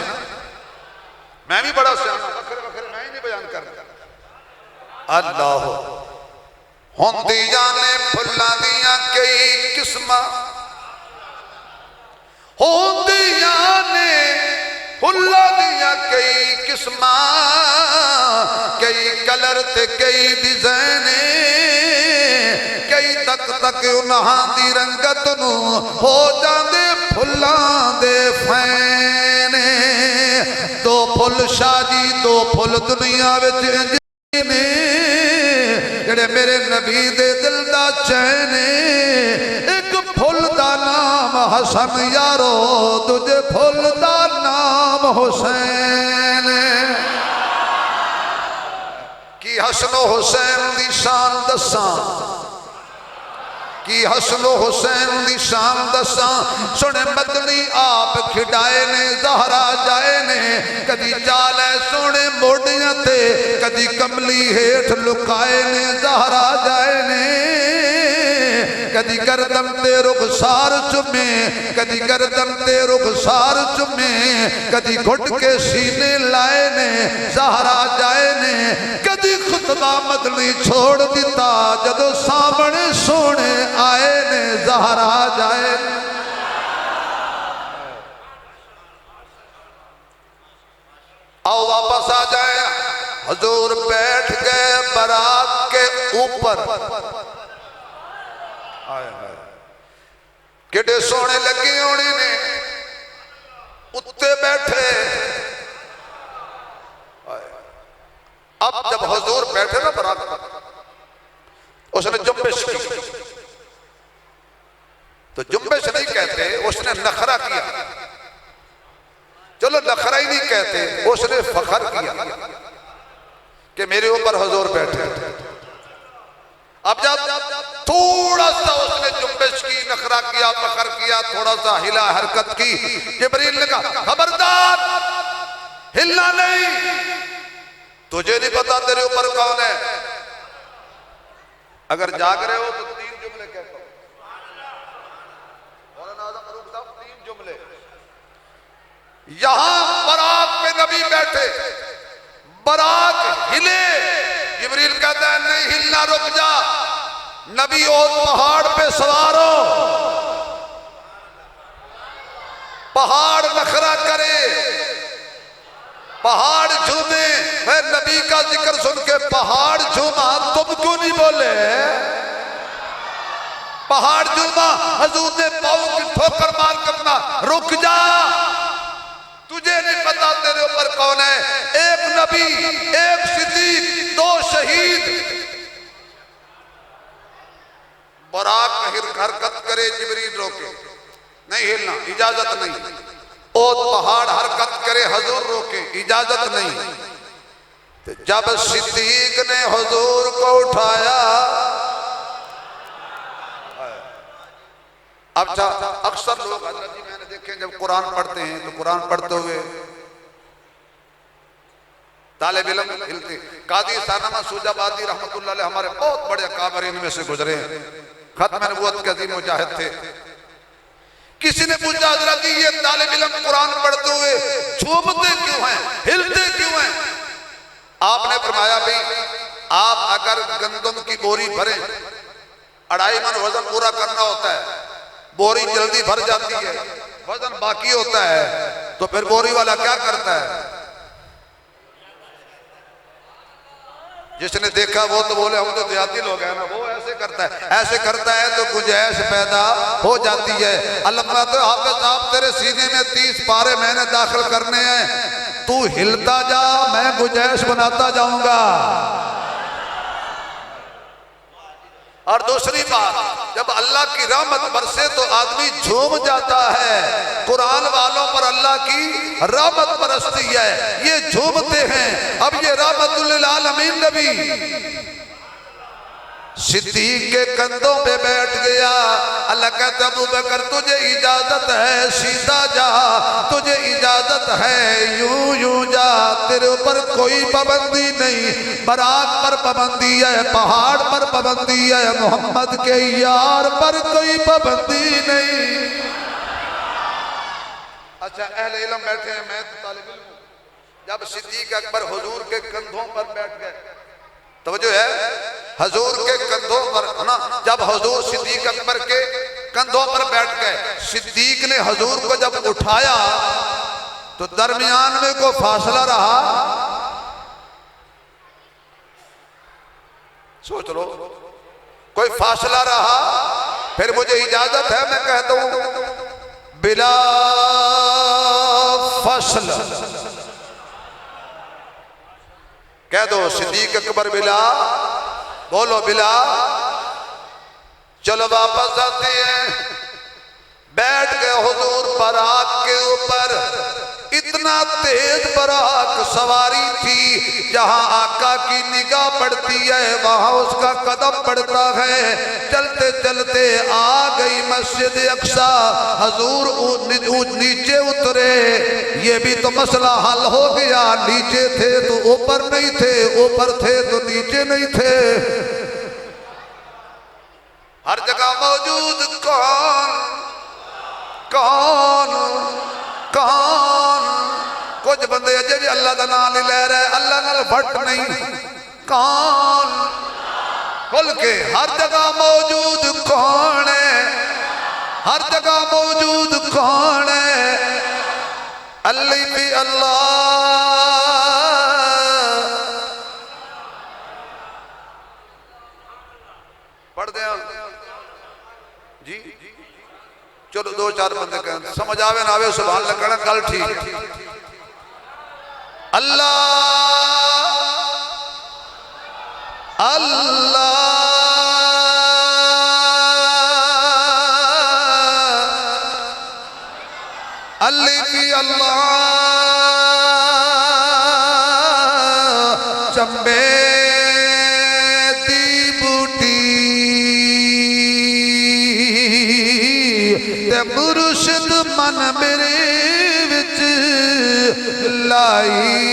मैं भी बड़ा सियाना, बखरे बखरे मैं ही नहीं बयान करता। अल्लाह होंदी जाने फुल्लां दियां कई किस्मां, होंदी जाने फुल्लां दियां कई किस्मां, कई कलर ते कई डिजाइन, कई तक तक उन्हां दी रंगत नू हो जांदे फुल्लां दे फैन। 2 फुल शादी 2 फुल दुनिया विच ने, जेड़े मेरे नबी दे दिल दा चैन। एक फुल दा नाम हसन यारो, दूजे फुल दा नाम हुसैन। की हसन हुसैन दी शान दसां, की हसन हुसैन दी शान दसां। सुने मदनी आप खिडाए ने ज़हरा जाए ने, कदी चाले सोने मोडियां ते, कदी कमली हेठ लुकाए ने ज़हरा जाए ने। कदी गर्दन ते रुखसार चुमे, कदी गर्दन ते रुखसार चुमे, कदी घुट के सीने लाए ने ज़हरा जाए ने। कदी खुतबा मदनी छोड़ दिता जदों सामने सोने आए ने ज़हरा जाए। आओ वापस आ जाए। हुजूर बैठ गए बारात के ऊपर, किडे सोने लगे होने ने, उत्ते बैठे। अब जब हुजूर बैठे ना बारात, उसने जुम्बिश की, तो जुम्बिश नहीं कहते, उसने नखरा किया। चलो नखरा ही नहीं कहते, उसने फखर किया कि मेरे ऊपर हुजूर बैठे। अब जब थोड़ा सा उसने जुम्बिश की, नखरा किया, फखर किया, थोड़ा सा हिला हरकत की, जिब्रील ने कहा खबरदार हिलना नहीं। तुझे नहीं पता तेरे ऊपर कौन है। अगर जाग रहे हो तो 3 जुमले कहता हूं। मौलाना आजम फारूक साहब 3 जुमले। यहां बरात पे नबी बैठे, बरात हिले, जिब्रील कहता है नहीं हिलना, रुक जा। नबी और पहाड़ पे सवार हो, पहाड़ नखरा करे, पहाड़ झूमे। मैं नबी का जिक्र सुन के पहाड़ झूमा, तुम क्यों नहीं बोले? पहाड़ झूमा, हजूर ने पाँव की ठोकर मार करना, रुक जा, तुझे नहीं पता तेरे ऊपर कौन है। एक नबी, एक सिद्दीक, 2 शहीद। बरात हरकत करे, जिब्रील रोके, नहीं हिलना, इजाजत नहीं। और पहाड़ हरकत करे, हुजूर रोके, इजाजत नहीं। तो जब सिद्दीक ने हुजूर को उठाया, अब अक्सर लोग हजरत जी मैंने देखे जब कुरान पढ़ते हैं तो कुरान पढ़ते हुए तालिब इल्म हिलते। कादी सानमा सूजाबादी रहमतुल्लाह अलैह हमारे बहुत बड़े काबरीन में से गुजरे हैं, खत्म नबूवत के अजीम मुजाहिद थे। किसी ने पूछा हजरत जी ये तालिब इल्म कुरान पढ़ते हुए झूमते क्यों हैं, हिलते क्यों हैं? आपने फरमाया भाई आप अगर गंदम की बोरी भरें, 2.5 मन वजन पूरा करना होता है, बोरी जल्दी भर जाती है, वजन बाकी होता है, तो फिर बोरी वाला क्या करता है? जिसने देखा वो तो बोले हम तो देहाती लोग हैं ना, वो ऐसे करता है, ऐसे करता है तो गुंजाइश पैदा हो जाती है। अल्लाह तो हाफिज साहब तेरे सीने में 30 पारे मैंने दाखिल करने हैं, तू हिलता जा, मैं गुंजाइश बनाता जाऊंगा। और दूसरी बात, जब अल्लाह की रहमत बरसे तो आदमी झूम जाता है। कुरान वालों पर अल्लाह की रहमत बरसती है, ये झूमते हैं। अब ये रहमतुल लिल आलमीन नबी सिद्दीक के कंधों पे बैठ गया। अल्लाह कहता अबू बकर तुझे इजाजत है, सीधा जा, तुझे इजाजत है, यूं यूं जा, तेरे ऊपर कोई पाबंदी नहीं। बरात पर पाबंदी है, पहाड़ पर पाबंदी है, मोहम्मद के यार पर कोई पाबंदी नहीं। अच्छा अहले इल्म बैठे हैं, मैं तो तालिब इल्म हूं। जब सिद्दीक अकबर हुजूर के कंधों पर बैठ गए, तवज्जो है, हुजूर के कंधों पर है ना, जब हुजूर सिद्दीक अकबर के कंधों पर बैठ गए, सिद्दीक ने हुजूर को जब उठाया तो दरमियान में कोई फासला रहा? सोच लो, कोई फासला रहा? फिर मुझे इजाजत है, मैं कहता हूं बिला फसल कह दो, सिद्दीक अकबर बिला, बोलो बिला। चलो वापस आते हैं, बैठ गए हुजूर बराक के ऊपर। इतना तेज बराक सवारी थी, जहां आका की निगाह पड़ती है वहां उसका कदम पड़ता है। चलते चलते आ गई मस्जिद अक्सा, हुजूर नीचे उतरे। ये भी तो मसला हल हो गया, नीचे थे तो ऊपर नहीं थे, ऊपर थे तो नीचे नहीं थे। हर जगह मौजूद कौन कौन कौन? कुछ बंदे अजे भी अल्लाह का नाम नहीं ले रहे, अल्लाह नाल फट नहीं। कौन? खुल के हर जगह मौजूद कौन है? हर जगह मौजूद कौन है? अल्लाह भी अल्लाह। पढ़ दे जी, चलो 2-4 बंदे कहें, समझ आवे ना आवे सुभान अल्लाह कहना, कल ठीक। अल्लाह अल्लाह अल्लाह की अल्लाह। चंबे दी बूटी ते मुर्शिद मन मेरे विच लाई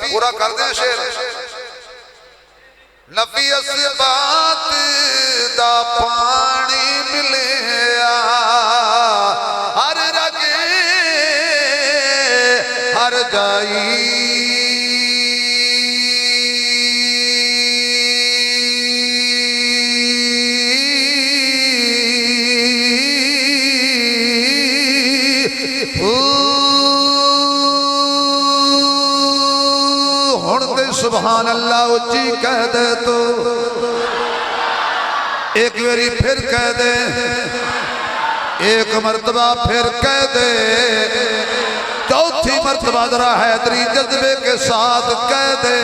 पूरा कर दें शेर। नबी असबात दा पानी मिले हर रगे हर जाई सुभान अल्लाह उच्ची कह दे तो एक बारी फिर कह दे, एक मर्तबा फिर कह दे, चौथी मर्तबा जरा हैदरी जज्बे के साथ कह दे।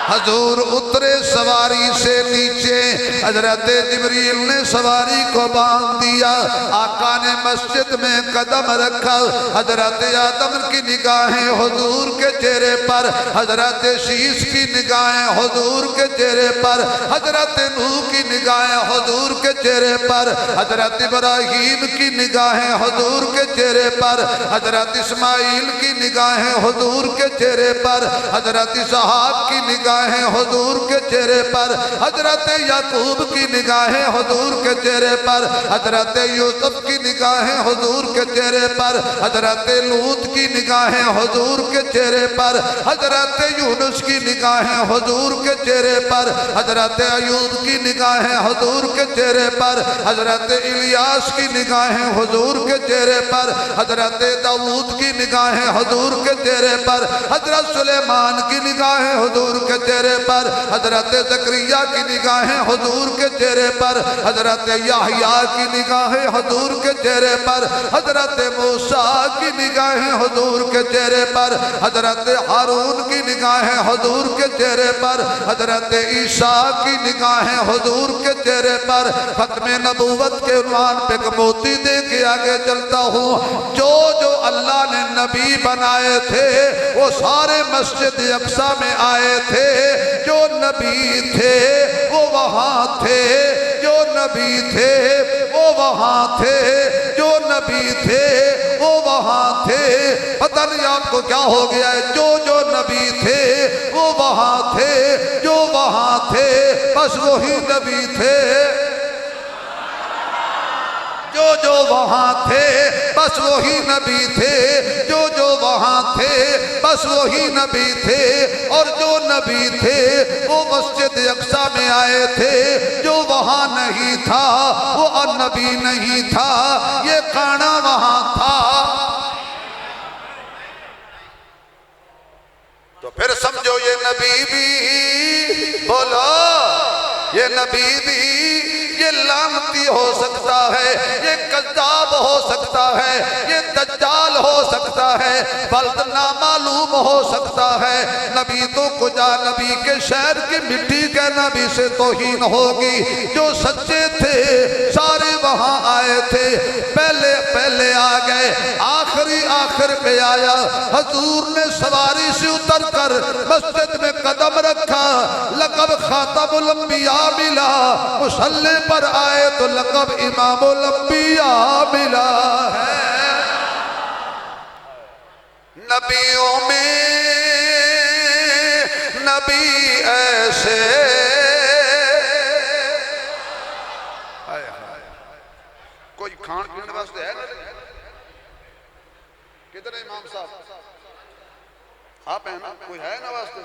हजूर उतरे सवारी से नीचे, हजरत जिब्रील ने सवारी को बांध दिया। आका ने मस्जिद में कदम रखा। हजरत आदम की निगाहें हुजूर के चेहरे पर, हजरत शीश की निगाहें हुजूर के चेहरे पर, हजरत नूह की निगाहें हुजूर के चेहरे पर, हजरत इब्राहीम की निगाहें हुजूर के चेहरे पर, हजरत इस्माइल की निगाहें हुजूर के चेहरे पर, हजरत इसहाक की निगाहें हुजूर के चेहरे पर, हजरत याकूब की निगाहें हुजूर के चेहरे पर, हजरत यूसुफ की निगाहें हुजूर के चेहरे पर, हजरत लूत की निगाहें हुजूर के चेहरे पर, हजरत यूनुस की निगाहें हुजूर के चेहरे पर, हजरत अयूब की निगाहें हुजूर के चेहरे पर, हजरत इलियास की निगाहें हुजूर के चेहरे पर, हजरत दाऊद की निगाहें हुजूर के चेहरे पर, हजरत सुलेमान की निगाहें हुजूर के चेहरे पर, हजरत ज़करिया की निगाहें हुजूर के चेहरे पर, हजरत याहया की निगाहें हुजूर के चेहरे पर, हजरत मूसा की निगाहें हुजूर के चेहरे पर, हजरत हारून की निगाहें हुजूर के चेहरे पर, हजरत ईसा की निगाहें हुजूर के चेहरे पर। खत्मे नबूवत के उन्वान पे मोती दे के आगे चलता हूँ। जो जो अल्लाह ने नबी बनाए थे वो सारे मस्जिद अक्सा में आए थे। जो नबी थे वो वहां थे, जो नबी थे वो वहां थे, जो नबी थे वो वहां थे। पता नहीं आपको क्या हो गया है। जो जो नबी थे वो वहां थे, जो वहां थे बस वही नबी थे। जो जो वहां थे बस वही नबी थे, जो जो वहां थे बस वही नबी थे। और जो नबी थे वो मस्जिद अक्सा में आए थे। जो वहां नहीं था वो नबी नहीं था, ये खाना वहां था। तो फिर समझो ये नबी भी, बोलो ये नबी भी ये लानती हो सकता है, ये कज़्ज़ाब हो सकता है, ये दज्जाल हो सकता है, बल्द नामालूम हो सकता है। नबी तो खुदा नबी के शहर की मिट्टी के नबी से तौहीन होगी। जो सच्चे थे सारे वहां आए थे, पहले पहले आ गए, आखिरी आखिर पे आया। हजूर ने सवारी से उतर कर मस्जिद में कदम रखा। लक़ब खातमुल अंबिया मिला, मुसल्ले पर आए तो लक़ब इमामुल अंबिया मिला है। नबियों में नबी ऐसे, कोई खान पीने वास्ते है? किधर है इमाम साहब? आप है ना, कोई है ना वास्ते?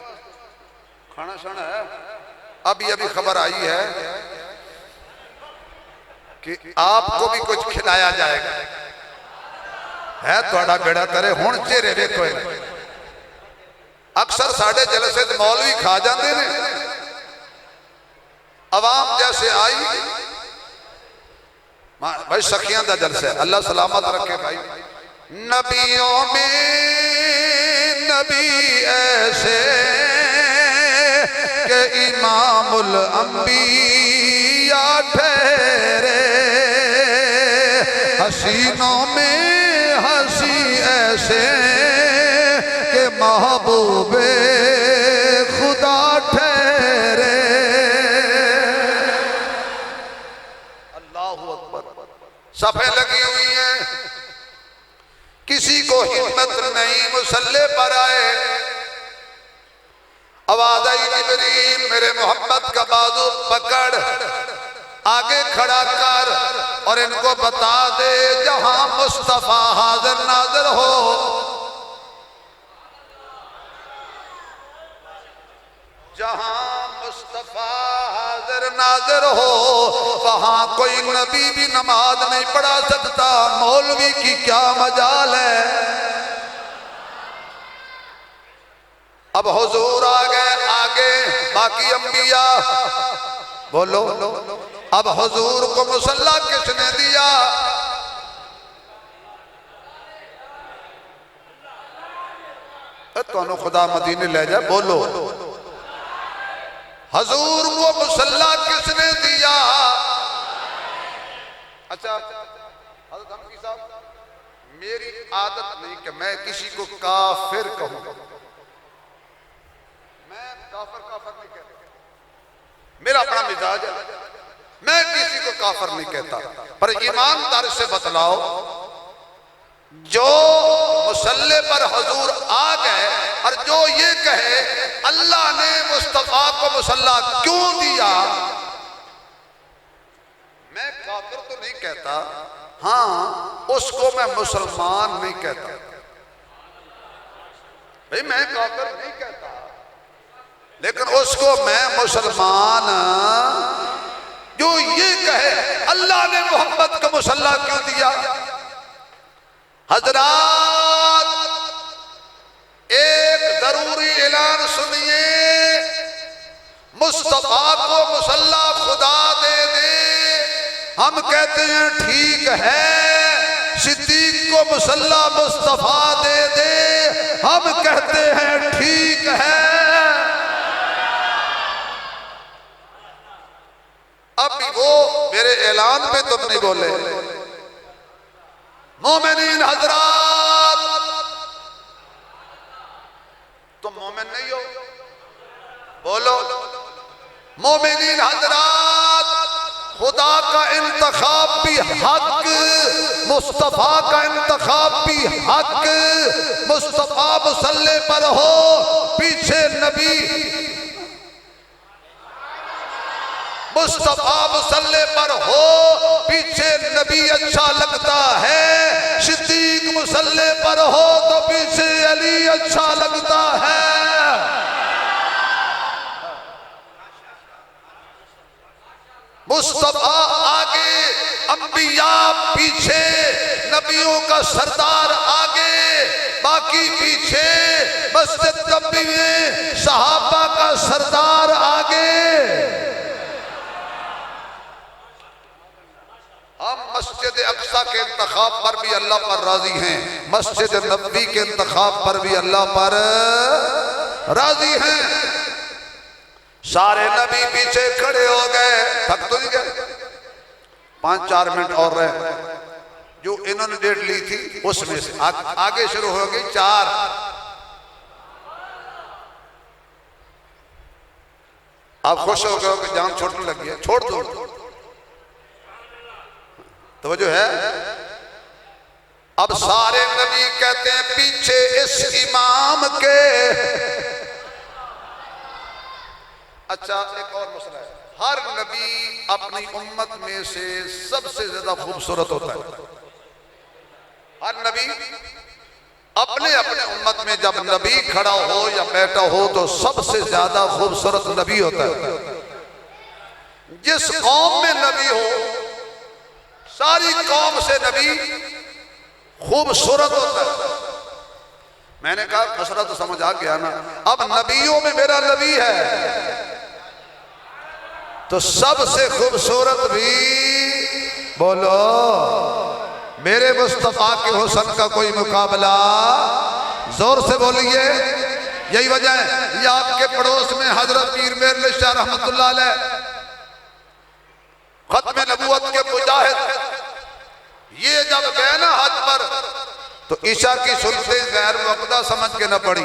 खाना शाना है? अभी अभी खबर आई है कि आपको भी कुछ खिलाया जाएगा। है थोड़ा बेड़ा करे हुण चेहरे देखो। अक्सर साढ़े जलसे मौलवी खा जाते ने, अवाम जैसे आई भाई सखियां का जलसा है, अल्लाह सलामत रखे भाई। नबियों में नबी ऐसे के इमामुल अंबिया ठहरे, हसीनों में हंसी ऐसे के महबूबे खुदा ठहरे। अल्लाहु अकबर। सफे लगी हुई हैं, किसी को हिम्मत नहीं मुसल्ले पर आए। जिब्रील मेरे मोहम्मद का बाजू पकड़ आगे खड़ा कर और इनको बता दे जहां मुस्तफा हाजिर नाजिर हो, जहां मुस्तफा हाजिर नाजिर हो वहां कोई नबी भी नमाज नहीं पढ़ा सकता। मौलवी की क्या मजाल है। अब हुजूर आ गए आगे, बाकी अंबिया बोलो। अब हुजूर को मुसल्ला किसने दिया? तो खुदा मदीने ले जाए, बोलो। हुजूर को मुसल्ला किसने दिया? अच्छा हज़रत हम्फी साहब, मेरी आदत नहीं कि मैं किसी को काफिर कहूं। मैं काफिर काफिर नहीं कहता, मेरा अपना मिजाज है, मैं किसी को काफिर नहीं कहता। पर ईमानदार से बतलाओ, जो मुसल्ले पर हुजूर आ गए और जो ये कहे अल्लाह ने मुस्तफा को मुसल्ला क्यों दिया, मैं काफिर तो नहीं कहता, हाँ उसको मैं मुसलमान नहीं कहता। भाई मैं काफिर नहीं कहता, लेकिन उसको मैं मुसलमान, जो ये कहे अल्लाह ने मोहम्मद को मुसल्ला क्यों दिया। हजरात एक जरूरी ऐलान सुनिए, मुस्तफा को मुसल्ला खुदा दे दे, हम कहते हैं ठीक है। सिद्दीक को मुसल्ला मुस्तफा दे दे, हम कहते हैं ठीक है। अब वो मेरे ऐलान पे तुम नहीं बोले। मोमिनीन हजरात, तुम मोमिन नहीं हो, बोलो। मोमिनीन हजरात, खुदा का इंतखाब भी हक, मुस्तफा का इंतखाब भी हक। मुस्तफा मुसल्ले पर हो, पीछे नबी, मुस्तफा मुसल्ले पर हो, पीछे नबी अच्छा लगता है। सिद्दीक मुसल्ले पर हो तो पीछे अली अच्छा लगता है। मुस्तफा आगे, अंबिया पीछे, नबियों का सरदार आगे, बाकी पीछे। मस्जिद नबी में सहाबा का सरदार आगे। हम मस्जिद अक्सा के इंतखाब पर भी अल्लाह पर राजी हैं, मस्जिद नबी के इंतखाब पर भी अल्लाह पर राजी हैं। सारे नबी पीछे खड़े हो गए, थक तो नहीं गए। 5-4 मिनट और रहे, जो इन्होंने डेट ली थी उसमें से आगे शुरू हो गई 4। आप खुश हो गए कि जान छोड़ने लगी है, छोड़ दो। तो जो है, अब सारे नबी कहते हैं पीछे इस इमाम के। अच्छा एक और मसला है, हर नबी अपनी उम्मत में से सबसे ज्यादा खूबसूरत होता है। हर नबी अपने अपने उम्मत में जब नबी खड़ा हो या बैठा हो तो सबसे ज्यादा खूबसूरत नबी होता है। जिस कौम में नबी हो, सारी कौम से नबी खूबसूरत होता है। मैंने कहा मसला तो समझ आ गया ना। अब नबियों में मेरा नबी है तो सबसे खूबसूरत भी, बोलो, मेरे मुस्तफा के हुस्न का कोई मुकाबला, जोर से बोलिए। यही वजह है, ये आपके पड़ोस में हजरत पीर मेहर शाह रहमतुल्लाह अलैह खत्म नबूवत के मुजाहिद, ये जब गए ना हज पर तो ईशा की सुनते गैर मुक़द्दा समझ के न पड़ी,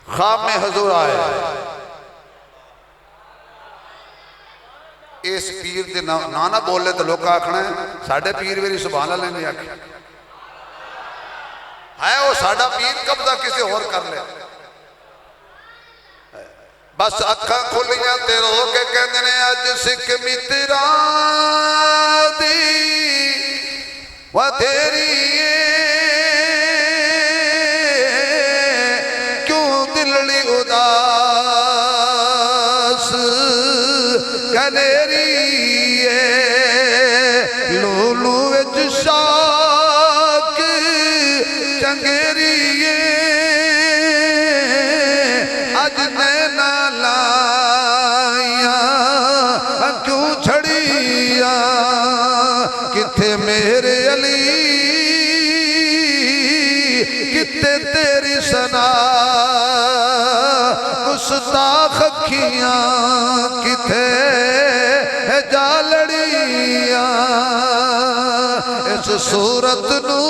ख्वाब में हुजूर आए। इस पीर दे ना बोले तो लोग आखना साडे पीर मेरी सुभान अल्लाह नहीं आखी है, वो साडा पीर कब्जा किसी और कर ले। बस अखा खुलियां ते रो के कहते ने अज सिख मित्रा दी वधेरी क्यों दिलड़ी उदास कनेरी लूलू विच शाक चंगेरी अज नैना लाइया क्यों छड़िया किथे मेरे अली किथे तेरी सना गुस्ताख अखियां किथे जालड़िया इस सूरत नू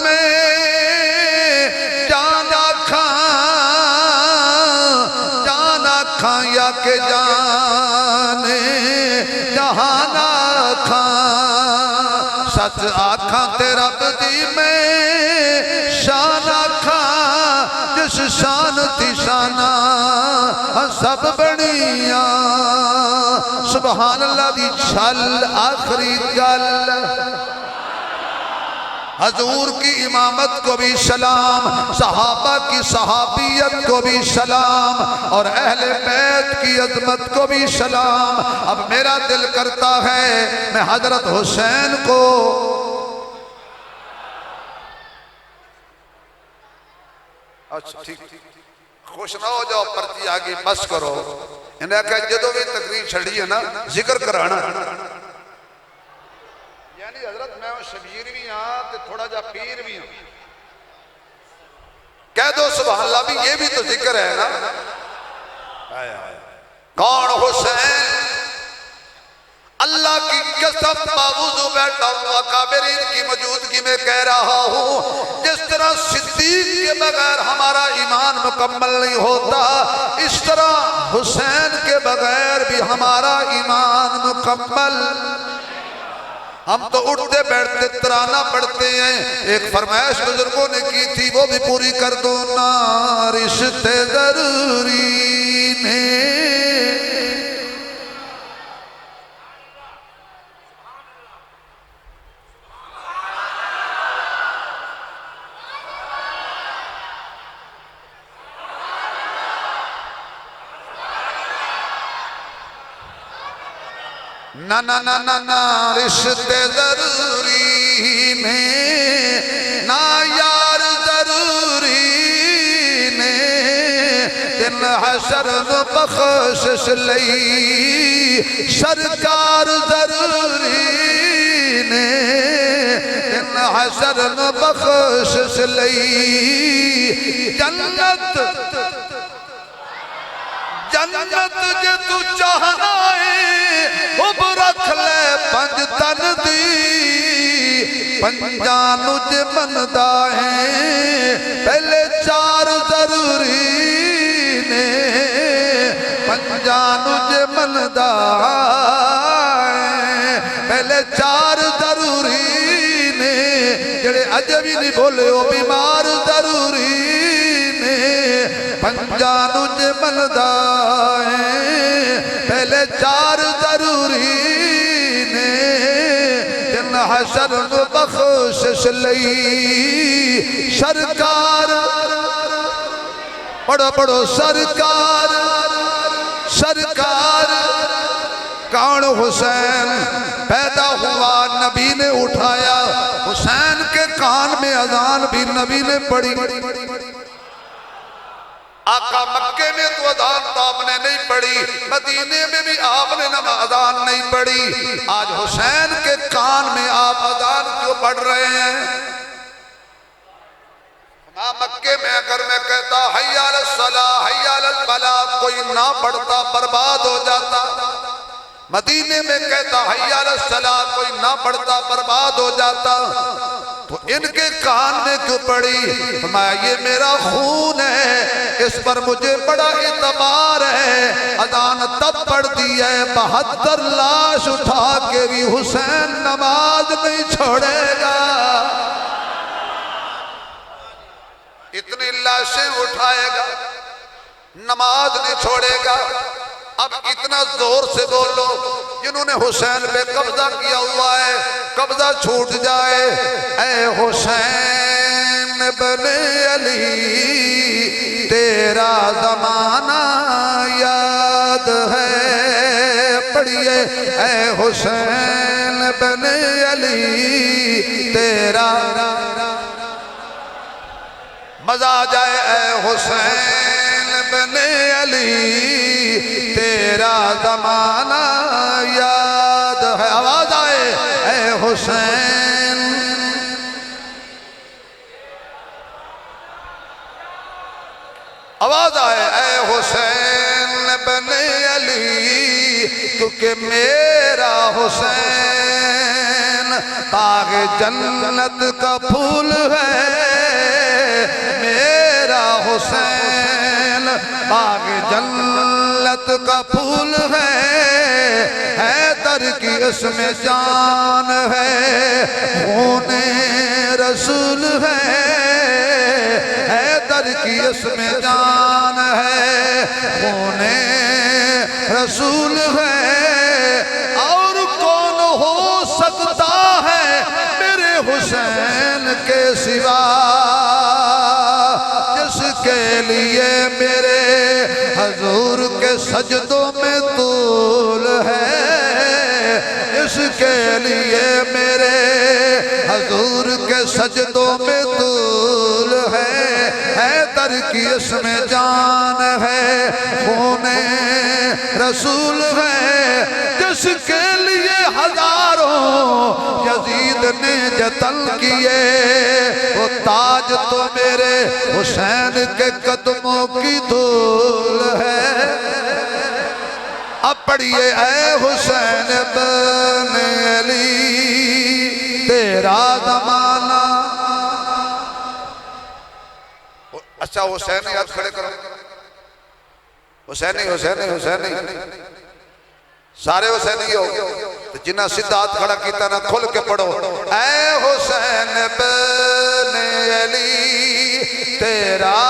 में जाना खां या के जाने जहाना खां सच आखा ते रब दी में शान आखा जिस शान थी शाना सब बनिया सुभान अल्लाह दी छल आखिरी गल हजूर की इमामत को भी सलाम, सहाबा की सहाबियत को भी सलाम और अहले बैत की अजमत को भी सलाम। अब मेरा दिल करता है मैं हजरत हुसैन को अच्छा ठीक खुश ना हो जाओ, पर्ची आगे बस करो। इन्हें कहा जो भी तकरीर छड़ी है ना जिक्र कराना, यानी हजरत मैं शबीर भी हाँ तो थोड़ा जा पीर भी हूं, कह दो सुभान अल्लाह भी, ये भी तो जिक्र है ना। कौन हुसैन? अल्लाह की कसम बावजूद बैठा हुआ काबिरीन की मौजूदगी में कह रहा हूं, जिस तरह सिद्दीक के बगैर हमारा ईमान मुकम्मल नहीं होता, इस तरह हुसैन के बगैर भी हमारा ईमान मुकम्मल। हम तो उठते बैठते तराना पढ़ते हैं, एक फरमाइश बुजुर्गों ने की थी वो भी पूरी कर दो ना। रिश्ते जरूरी ने ना ना ना ना ना रिश्ते जरूरी ने ना यार जरूरी ने, दिन हशर नु बख्शिश लई सरकार जरूरी ने, दिन हशर नु बख्शिश लई जन्नत जन्नत जे तू चाहना है उब रख ले पंज तन दी, पंजा नू जे मनदा है पहले चार जरूरी ने, पंजा नू जे मनदा है पहले चार जरूरी ने, जेड़े अजे भी नहीं बोले वो बीमार जरूरी ने, पंजा नू जे मनदा है पहले चार जरूरी ने, दिन हशर नु बख्शिश लई सरकार। पढ़ो पढ़ो सरकार सरकार। कौन? हुसैन पैदा हुआ नबी ने उठाया, हुसैन के कान में अजान भी नबी ने पढ़ी। आका मक्के में तो अजान तो आपने नहीं पढ़ी, मदीने में भी आपने अजान नहीं पढ़ी, आज हुसैन के कान में आप अजान क्यों पढ़ रहे हैं? मक्के में अगर मैं कहता हय्या अलस सलाह हय्या अलल फलाह, कोई ना पढ़ता बर्बाद हो जाता। मदीने में कहता हय्या अलस सलाह, कोई ना पढ़ता बर्बाद हो जाता। तो इनके कान में क्यों पड़ी? मैं ये मेरा खून है, इस पर मुझे बड़ा इतबार है। अजान तब पढ़ दी है 72 लाश उठा के भी हुसैन नमाज नहीं छोड़ेगा। इतनी लाशें उठाएगा, नमाज नहीं छोड़ेगा। अब इतना जोर से बोलो, जिन्होंने हुसैन पे कब्जा किया हुआ है कब्जा छूट जाए। ऐ हुसैन बने अली तेरा जमाना याद है। पढ़िए, ऐ हुसैन बने अली तेरा मजा आ जाए। ऐ हुसैन बने अली तेरा जमाना याद है। आवाज आए, ऐ हुसैन। आवाज आए, ऐ हुसैन बने अली, क्योंकि मेरा हुसैन बाग जन्नत का फूल है। मेरा हुसैन बाग जन्नत का फूल है। हैदर की इसमें जान है, खूने रसूल है। हैदर की इसमें जान है, खूने रसूल है। और कौन हो सकता है मेरे हुसैन के सिवा, जिसके लिए मेरे हजूर के सजदों में तूल है। इसके लिए मेरे हजूर के सजदों में तूल है। हैदर की इसमें जान है, खूने रसूल है। जिसके लिए हजारों यजीद ने जतन किए, वो ताज तो मेरे हुसैन के कदमों की धूल है। अब पढ़िए, ऐ हुसैन बने अली तेरा जमाना। अच्छा हुसैन याद खड़े करो, हुसैनी हुसैनी हुसैनी, सारे हुसैनी हो। तो जिन्ना सीधा हाथ खड़ा किया ना खुल के पढ़ो, ऐ हुसैन बने अली तेरा।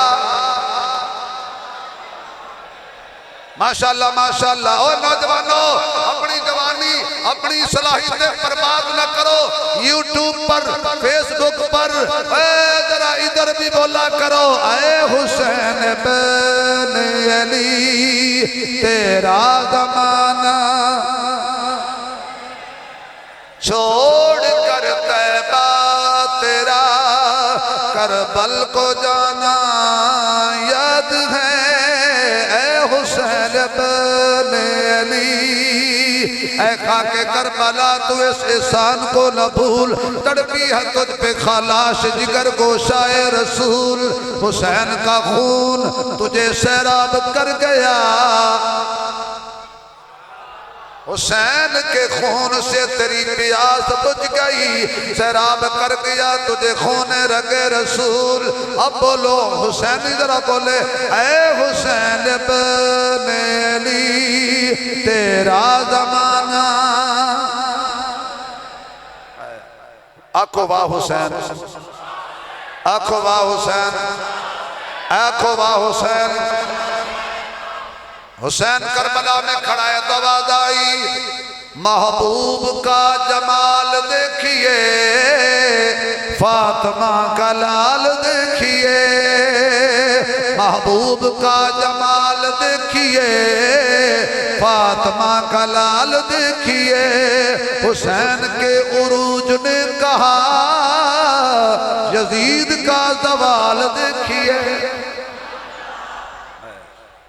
माशाल्लाह माशाल्लाह। और नौजवानों, अपनी जवानी अपनी सलाहियतें बर्बाद न करो। यूट्यूब पर, फेसबुक पर जरा इधर भी बोला करो, ऐ हुसैन बने अली तेरा जमाना। छोड़ कर तैबा तेरा करबल को जाना याद है। हुसैन बने अली, ऐ खाके करबला तू इस एहसान को न भूल। तड़पी है तुझ पे खालाश जिगर गोशाए रसूल। हुसैन का खून तुझे सैराब कर गया, हुसैन के खून से तेरी प्यास बुझ गई। सैराब कर दिया तुझे खून रगे रसूल। अब बोलो हुसैन, जरा बोले, ऐ हुसैन बने अली तेरा जमाना। आखो वाह हुसैन, आखो वाह हुसैन, आखो वाह हुसैन। हुसैन करबला में खड़ा है तो आवाज आई, महबूब का जमाल देखिए, फातिमा का लाल देखिए। महबूब का जमाल देखिए, फातिमा का लाल देखिए। हुसैन के उरूज ने कहा, यजीद का जवाल देखिए।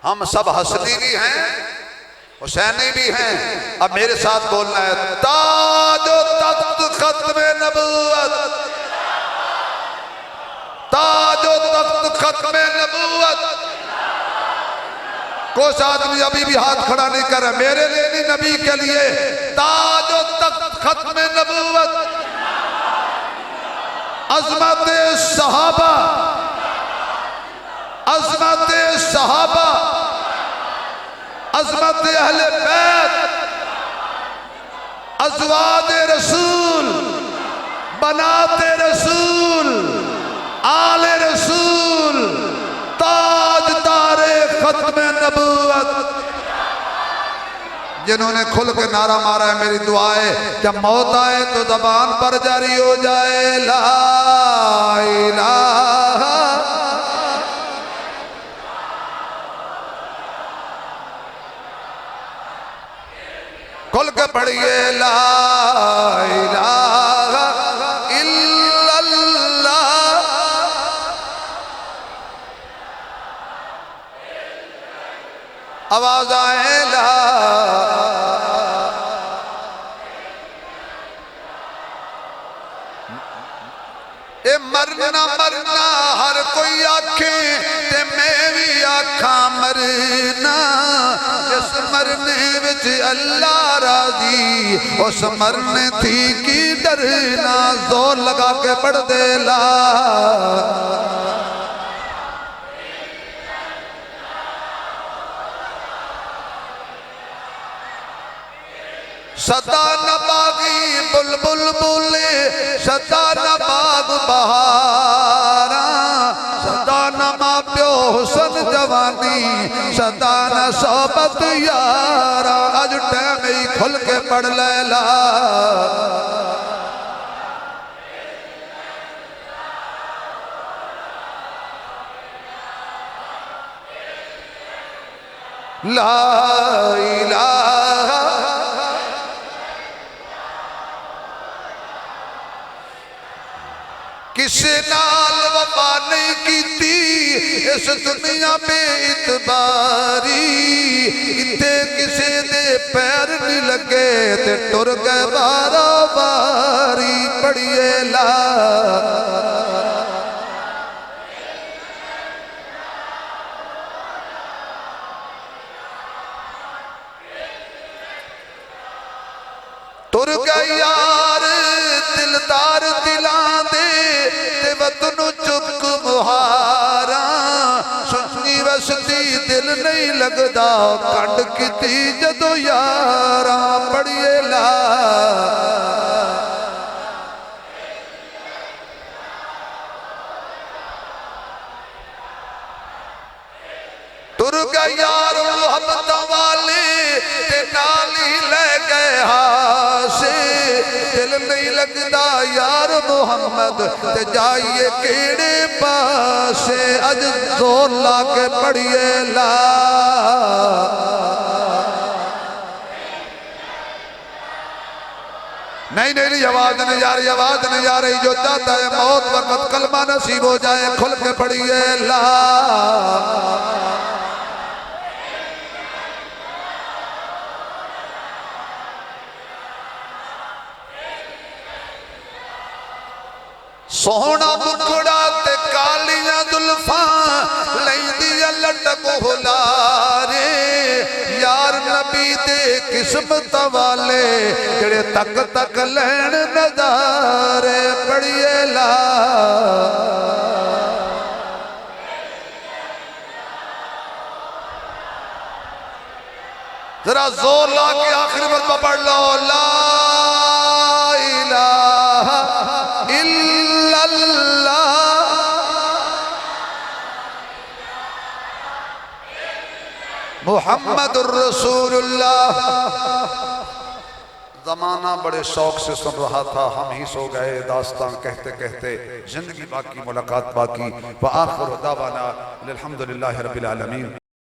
हम सब हसनी भी हैं, हुसैनी भी हैं। अब मेरे साथ बोलना है, ताजो तख्त खत्म नबूवत, ताजो तख्त खत्म नबूवत। कुछ आदमी अभी भी हाथ खड़ा नहीं कर रहे, मेरे लिए नहीं, नबी के लिए। ताजो तख्त खत्म नबूवत, अजमत सहाबा, अजमत सहाबा, अजमत अहले बैत, अज़वाज रसूल, बनाते रसूल, आले रसूल, खत्म नबूवत। जिन्होंने खुल के नारा मारा है, मेरी दुआ है जब मौत आए तो ज़बान पर जारी हो जाए ला इलाहा। खुल के पढ़िए ला इलाहा इल्लल्लाह। आवाज आए ला। ए मरना मरना हर कोई आखे ते मैं भी आखा मरना। जिस मरने विच अल्लाह राजी उस मरने थी की डरना। जोर लगा के पढ़ दे ला। सदा न बागी बुलबुल बोले, सदा न बाग बहारा, सदा न माँ प्यो हुसन जवानी, सदा न सोबत यारा। अज टाइम ही खुल के पढ़ लैला। ला इलाहा किसे नाल वफा नहीं कीती इस दुनिया में इतबारी। इत्थे किसे दे पैर नहीं लगे ते टुर गए बारा बारी। पढ़िए ला तुर गए यार दिलदार दिलां दे ते वतन चुक मुहारा। सुनी वसती दिल नहीं लगदा कंड किती जदों यारा। पढ़िए ला तुर गए यार मोहब्बत वाले ते नाल ही ले गए हासे। दिल नहीं लगदा यार मोहम्मद ते जाइए केड़े पासे। अज जोर ला के पढ़िए ला नहीं नहीं आवाज नहीं जा रही, आवाज नहीं जा रही। जो चाहता है मौत वक्त कलमा नसीब हो जाए खुल के पढ़िए ला। सोहना मुखड़ा ते कालियां जुल्फा लैंदी लटक हुलारे। यार नबी दे किस्मत वाले जेड़े तक तक लैन नजारे। पढ़िए ला जरा जोर ला के आखिरी मरतबा पढ़ लो ला इलाहा इल्लल्लाह मुहम्मदुर रसूलुल्लाह। जमाना बड़े शौक से सुन रहा था, हम ही सो गए दास्तां कहते कहते। जिंदगी बाकी मुलाकात बाकी। व आखिर दावाना अल्हम्दुलिल्लाहि रब्बिल आलमीन।